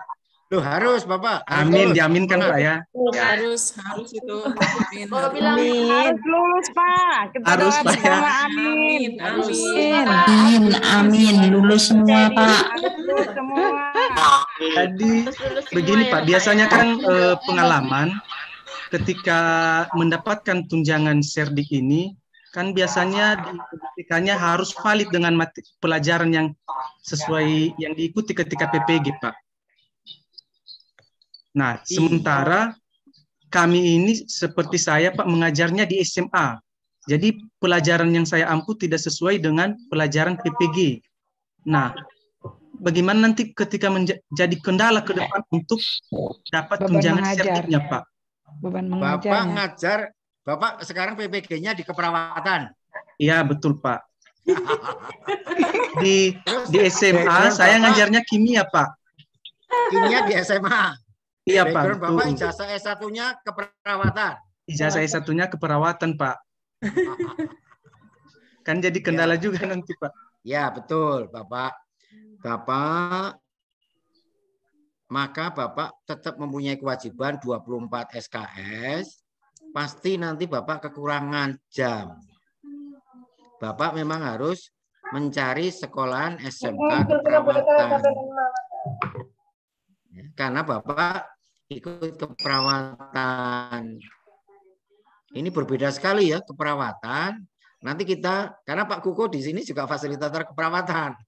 Loh harus Bapak. Amin, diaminkan Pak ya. Harus itu. Amin. Harus lulus Pak. Kita harus Pak ya. Amin. Amin. Lulus semua Pak. Lulus semua. Jadi begini Pak, biasanya kan pengalaman ketika mendapatkan tunjangan Serdik ini kan biasanya dibuktikannya harus valid dengan pelajaran yang sesuai yang diikuti ketika PPG Pak. Nah, sementara kami ini seperti saya Pak mengajarnya di SMA. Jadi pelajaran yang saya ampu tidak sesuai dengan pelajaran PPG. Nah, bagaimana nanti ketika menjadi kendala ke depan untuk dapat tunjangan Serdiknya Pak? Bapak ngajar, Bapak sekarang PPG-nya di keperawatan. Iya, betul Pak. Di SMA saya ngajarnya kimia Pak. Kimia di SMA. Iya Pak. Bapak ijazah S1-nya keperawatan. Ijazah S1-nya keperawatan Pak. Kan jadi kendala juga nanti Pak. Ya betul Bapak. Maka Bapak tetap mempunyai kewajiban 24 SKS, pasti nanti Bapak kekurangan jam. Bapak memang harus mencari sekolahan SMK keperawatan. Karena Bapak ikut keperawatan. Ini berbeda sekali ya keperawatan. Nanti kita, karena Pak Kuko di sini juga fasilitator keperawatan.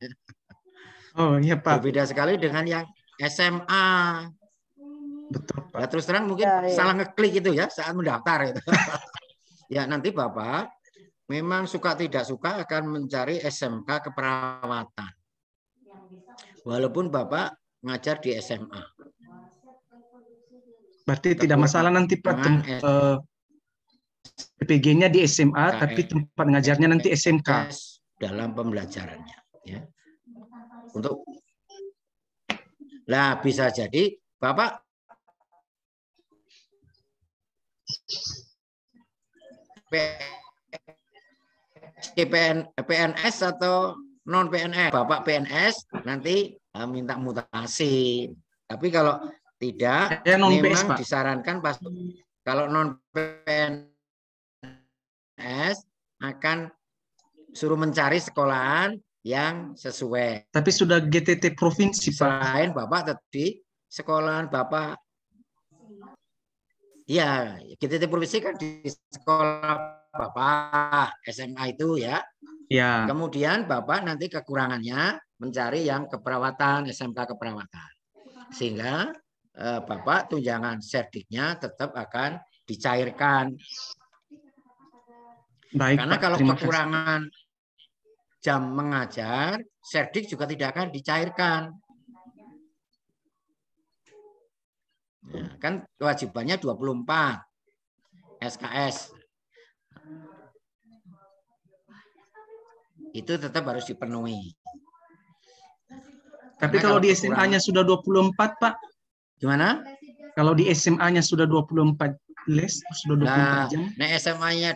Oh iya Pak. Berbeda sekali dengan yang SMA. Betul Pak. Ya, terus terang mungkin salah ngeklik itu ya saat mendaftar itu. Ya nanti Bapak memang suka tidak suka akan mencari SMK keperawatan. Walaupun Bapak ngajar di SMA. Berarti tidak masalah nanti Pak PPG-nya di SMA tapi tempat ngajarnya nanti SMK dalam pembelajarannya ya. Lah bisa jadi Bapak PNS atau non PNS. Bapak PNS nanti minta mutasi. Tapi kalau tidak memang disarankan pas kalau non PNS akan suruh mencari sekolahan yang sesuai. Tapi sudah GTT provinsi Pak. Selain Bapak tadi sekolahan Bapak. Ya, GTT provinsi kan di sekolah Bapak SMA itu ya. Ya. Kemudian Bapak nanti kekurangannya mencari yang keperawatan, SMK keperawatan. Sehingga Bapak tunjangan Serdiknya tetap akan dicairkan. Baik, karena Pak, kalau kekurangan jam mengajar, Serdik juga tidak akan dicairkan. Ya, kan kewajibannya 24 SKS. Itu tetap harus dipenuhi. Tapi kalau di SMA-nya sudah 24, Pak. Gimana? Kalau di SMA-nya sudah 24 les, sudah 24 jam. Nah, SMA-nya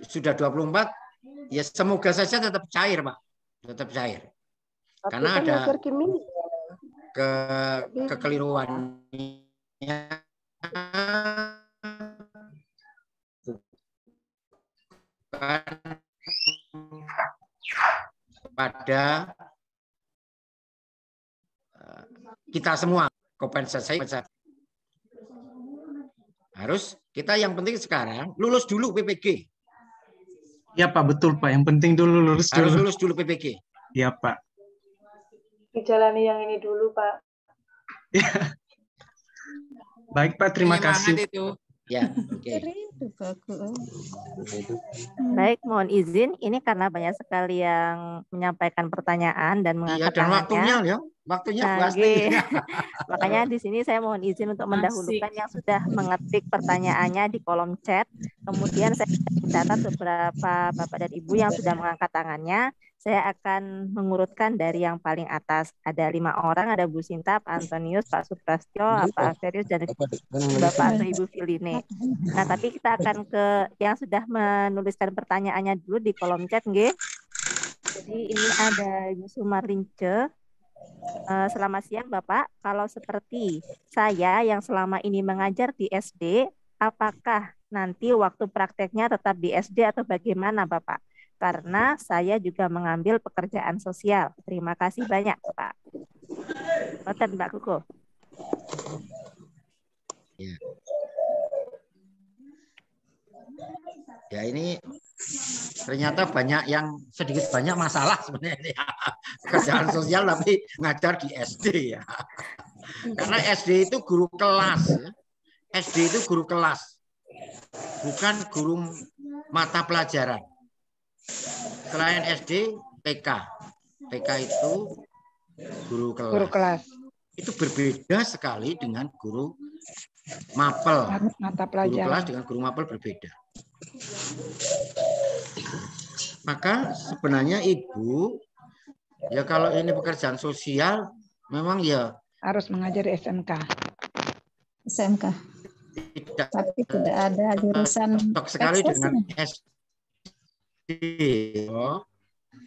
sudah 24, ya semoga saja tetap cair, Pak. Tetap cair. Tapi Karena kan ada ngajar kimia. kekeliruannya pada kita semua. Kompensasi harus kita, yang penting sekarang lulus dulu PPG. Ya Pak, betul Pak. Yang penting dulu lulus dulu. Harus lulus dulu PPG. Ya Pak. Dijalani yang ini dulu Pak. Baik Pak, terima kasih. Itu. Ya, oke. Baik, mohon izin. Ini karena banyak sekali yang menyampaikan pertanyaan dan mengangkat Iya, dan waktunya tangannya. ya. Waktunya Nah, pasti. makanya di sini saya mohon izin untuk mendahulukan yang sudah mengetik pertanyaannya di kolom chat. Kemudian saya mencatat beberapa Bapak dan Ibu yang sudah mengangkat tangannya. Saya akan mengurutkan dari yang paling atas. Ada 5 orang, ada Bu Sinta, Pak Antonius, Pak Suprastyo, Pak Ferius, dan Bapak atau Ibu Filine. Nah, tapi kita akan ke yang sudah menuliskan pertanyaannya dulu di kolom chat, nggih. Jadi ini ada Yusuma Rince. Selamat siang Bapak, kalau seperti saya yang selama ini mengajar di SD, apakah nanti waktu prakteknya tetap di SD atau bagaimana Bapak? Karena saya juga mengambil pekerjaan sosial. Terima kasih banyak Pak. Noten Mbak Kuko. Ya. Ya, ini ternyata banyak yang sedikit banyak masalah sebenarnya. Pekerjaan sosial tapi ngajar di SD ya. Karena SD itu guru kelas ya. SD itu guru kelas. Bukan guru mata pelajaran. Selain SD, TK. TK itu guru kelas. Guru kelas. Itu berbeda sekali dengan guru mapel. Mata Guru kelas pelajaran. dengan guru mapel berbeda. Maka sebenarnya Ibu, ya kalau ini pekerjaan sosial, memang ya Harus mengajar di SMK. SMK. tidak Tapi tidak ada jurusan cocok sekali Texas dengan ya? SD.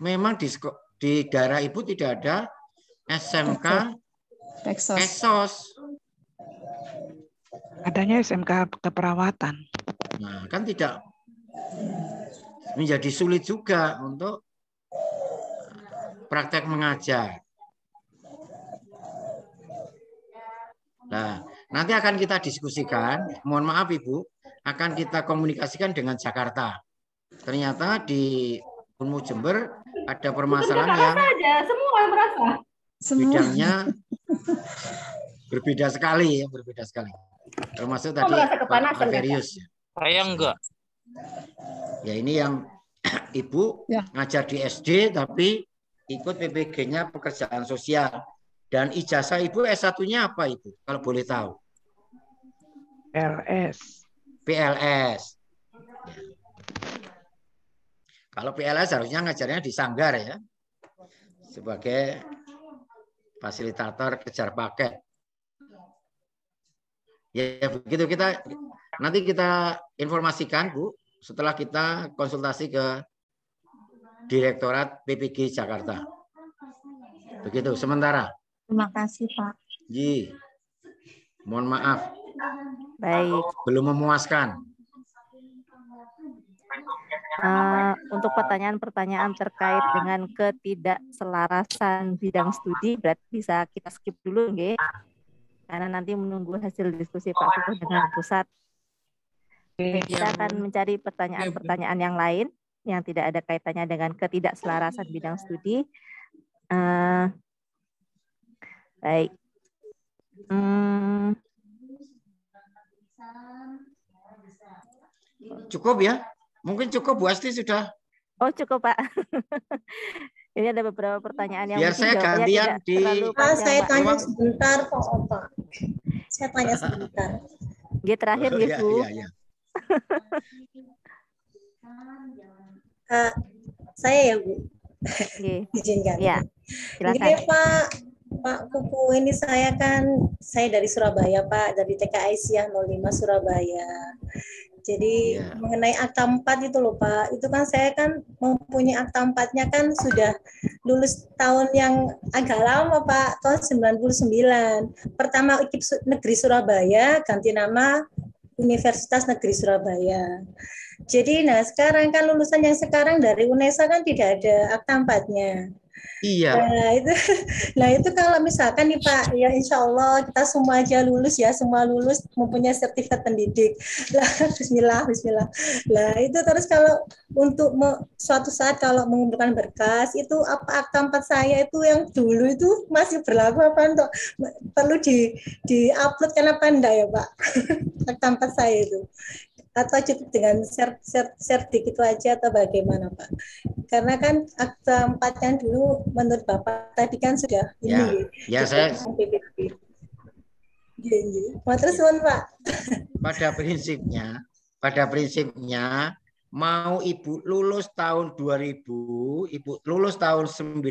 Memang di daerah Ibu tidak ada SMK Texas. Esos. Adanya SMK keperawatan. Nah, kan tidak, menjadi sulit juga untuk praktek mengajar. Nah, nanti akan kita diskusikan, mohon maaf Ibu, akan kita komunikasikan dengan Jakarta. Ternyata di Unmu Jember ada permasalahan yang semua merasa. bidangnya berbeda sekali ya, berbeda sekali. Termasuk tadi Pak Ferius. Saya enggak. Ya ini yang Ibu ngajar di SD tapi ikut PPG-nya pekerjaan sosial. Dan ijazah Ibu S1-nya apa Ibu? Kalau boleh tahu. PLS. PLS. Ya. Kalau PLS harusnya ngajarnya di Sanggar ya. Sebagai fasilitator kejar paket. Ya begitu, nanti kita informasikan Bu setelah kita konsultasi ke Direktorat PPG Jakarta. Begitu sementara. Terima kasih Pak. Ji, mohon maaf. Baik. Belum memuaskan. Untuk pertanyaan-pertanyaan terkait dengan ketidakselarasan bidang studi, berarti bisa kita skip dulu, nggih? Karena nanti menunggu hasil diskusi Pak Kuko dengan pusat. Kita akan mencari pertanyaan-pertanyaan yang lain yang tidak ada kaitannya dengan ketidakselarasan bidang studi. Baik. Cukup ya? Mungkin cukup Bu Asti sudah. Oh cukup Pak. Ini ada beberapa pertanyaan yang biar saya gantian di. Saya tanya sebentar Pak. Saya tanya sebentar. Dia terakhir ya Bu. Iya. Saya ya Bu. Izinkan. Ya. Silakan. Gini Pak Pak Kuku, ini saya dari Surabaya Pak, dari TK Aisyah 05 Surabaya. Jadi mengenai akta 4 itu loh Pak, itu kan saya kan mempunyai akta 4-nya kan sudah lulus tahun yang agak lama Pak, tahun 99. Pertama IKIP Negeri Surabaya, ganti nama Universitas Negeri Surabaya. Jadi nah sekarang kan lulusan yang sekarang dari UNESA kan tidak ada akta 4-nya. Iya. Nah itu kalau misalkan nih Pak, ya insya Allah kita semua aja lulus ya, semua lulus mempunyai sertifikat pendidik. Lah, Bismillah. Lah itu terus kalau untuk suatu saat kalau mengumpulkan berkas itu apa akta 4 saya itu yang dulu itu masih berlaku apa untuk perlu di upload kan apa enggak ya Pak? Akta 4 saya itu. Atau cukup dengan sertik itu aja atau bagaimana Pak? Karena kan akta 4 yang dulu menurut Bapak tadi kan sudah ini. Ya saya. Terus Pak. Pada prinsipnya mau Ibu lulus tahun 2000, Ibu lulus tahun 90,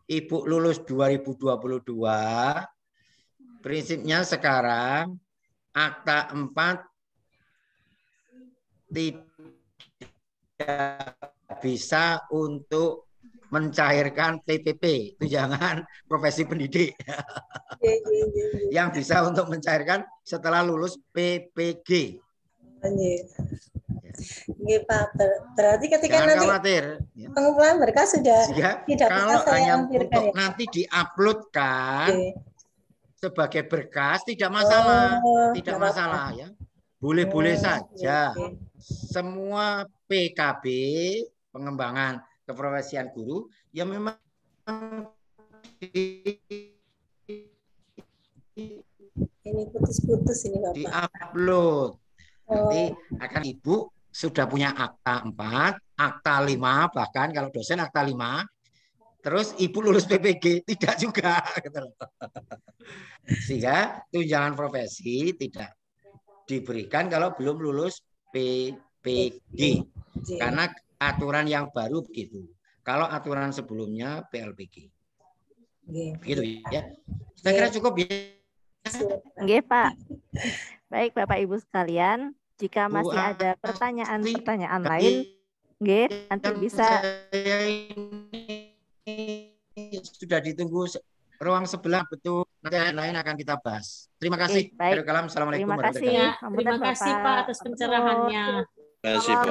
Ibu lulus 2022. Prinsipnya sekarang akta 4 tidak bisa untuk mencairkan TPP, tunjangan profesi pendidik. Yang bisa untuk mencairkan setelah lulus PPG. Pak, berarti ketika jangan nanti khawatir. Pengumpulan berkas sudah tidak kalau bisa saya hanya ampirkan untuk ya? nanti diuploadkan sebagai berkas tidak masalah, tidak masalah ya. Boleh-boleh saja. Semua PKB, pengembangan keprofesian guru, ya memang ini putus-putus ini Bapak. Di-upload. Nanti akan Ibu sudah punya akta 4, akta 5, bahkan kalau dosen akta 5, terus Ibu lulus PPG, tidak juga. Sehingga tunjangan profesi tidak diberikan kalau belum lulus PPG. Karena aturan yang baru begitu. Kalau aturan sebelumnya PLPG. Gitu ya. Saya kira cukup ya. Nggih, Pak. Baik, Bapak Ibu sekalian, jika masih ada pertanyaan-pertanyaan lain, nggih, nanti bisa sudah ditunggu ruang sebelah, betul. Nanti lain akan kita bahas. Terima kasih. Baik. Assalamualaikum warahmatullahi wabarakatuh. Terima kasih Pak atas pencerahannya. Terima kasih Pak.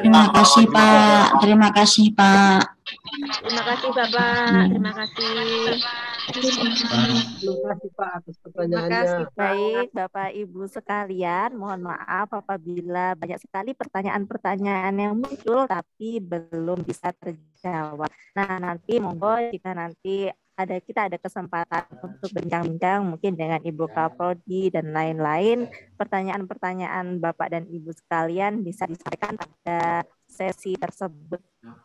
Terima kasih Pak. Terima kasih Pak. Terima kasih Bapak. Terima kasih. Terima kasih Pak atas pertanyaannya. Baik Bapak Ibu sekalian, mohon maaf apabila banyak sekali pertanyaan-pertanyaan yang muncul tapi belum bisa terjawab. Nah nanti monggo jika nanti kita ada kesempatan untuk bincang-bincang mungkin dengan Ibu Kaprodi dan lain-lain, pertanyaan-pertanyaan Bapak dan Ibu sekalian bisa disampaikan pada sesi tersebut.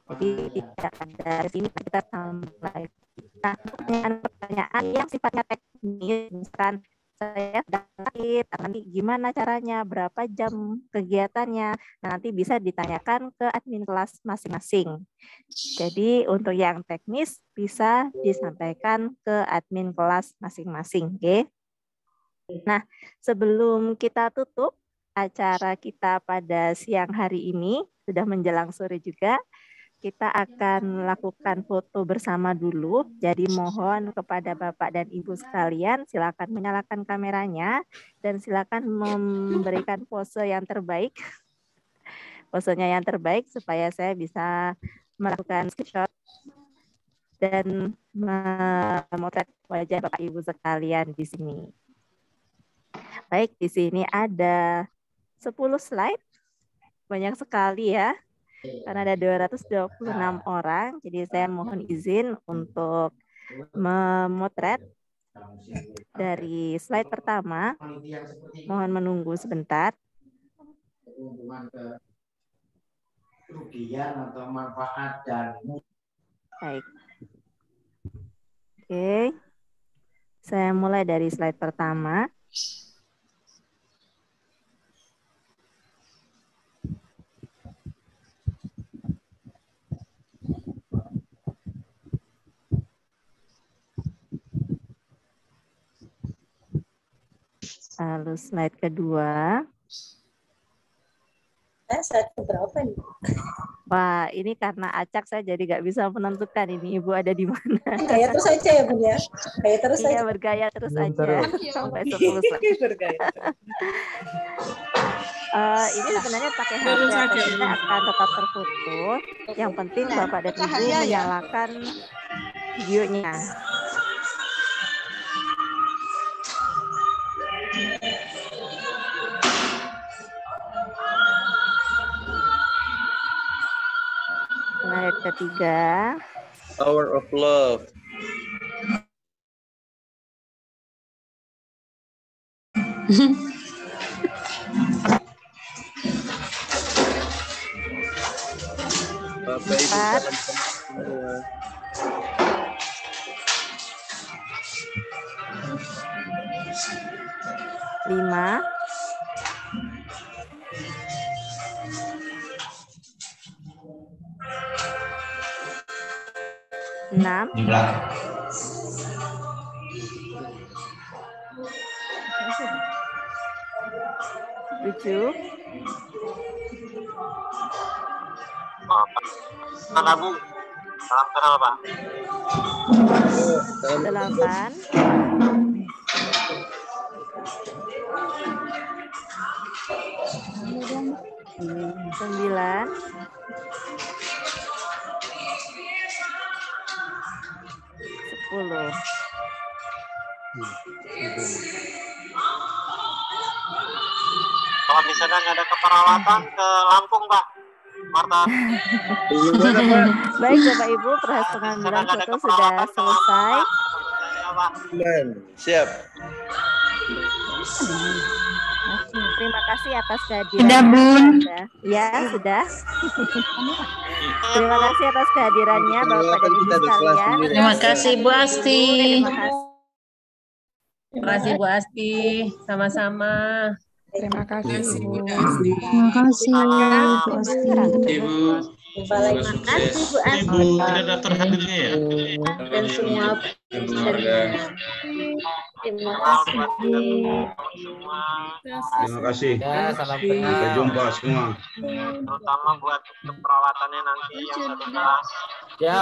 Jadi tidak ada di sini kita sampai. Nah, pertanyaan-pertanyaan yang sifatnya teknis, misalkan saya sakit, nanti gimana caranya, berapa jam kegiatannya, nah, nanti bisa ditanyakan ke admin kelas masing-masing. Jadi untuk yang teknis bisa disampaikan ke admin kelas masing-masing. Oke? Nah, sebelum kita tutup acara kita pada siang hari ini, sudah menjelang sore juga, kita akan melakukan foto bersama dulu. Jadi mohon kepada Bapak dan Ibu sekalian, silakan menyalakan kameranya dan silakan memberikan pose yang terbaik. Posenya yang terbaik supaya saya bisa melakukan screenshot dan memotret wajah Bapak Ibu sekalian di sini. Baik, di sini ada 10 slide. Banyak sekali ya. Karena ada 226 orang, jadi saya mohon izin untuk memotret dari slide pertama. Mohon menunggu sebentar. Kerugian atau manfaat dan baik. Oke. Saya mulai dari slide pertama. Lalu slide kedua. Slide berapa nih? Wah, ini karena acak saya jadi nggak bisa menentukan ini Ibu ada di mana. Gaya terus aja ya Bun ya. Gaya terus Iya, aja. bergaya terus aja sampai 10 slide. Ini sebenarnya pakai HP atau tidak akan tetap terputus. Yang penting Bapak dan Ibu menyalakan videonya. Slide ketiga. Power of love. Bapak Ibu salam semua. Lima. Enam. Tujuh. Mana Bu? Salam kenal Pak. 8. 9. 10. Kalau misalnya nggak ada keperawatan ke Lampung Pak. Marta. Baik Bapak Ibu, proses pengambilan foto sudah selesai. Siap. Terima kasih atas kehadirannya. Sudah, Bun. Ya, sudah. Terima kasih atas kehadirannya Bapak dan Ibu sekalian. Terima kasih Bu Asti. Terima kasih. Terima kasih Bu Asti. Sama-sama. Terima kasih Bu. Terima kasih Bu Asti. Ibu. Terima kasih Bu Asti. Ada daftar hadirnya ya? Dan semua keluarga. terima kasih. Terima kasih. Ya, salam kenal. Sampai jumpa semua. Terutama buat keperawatannya nanti yang satu kelas. Ya.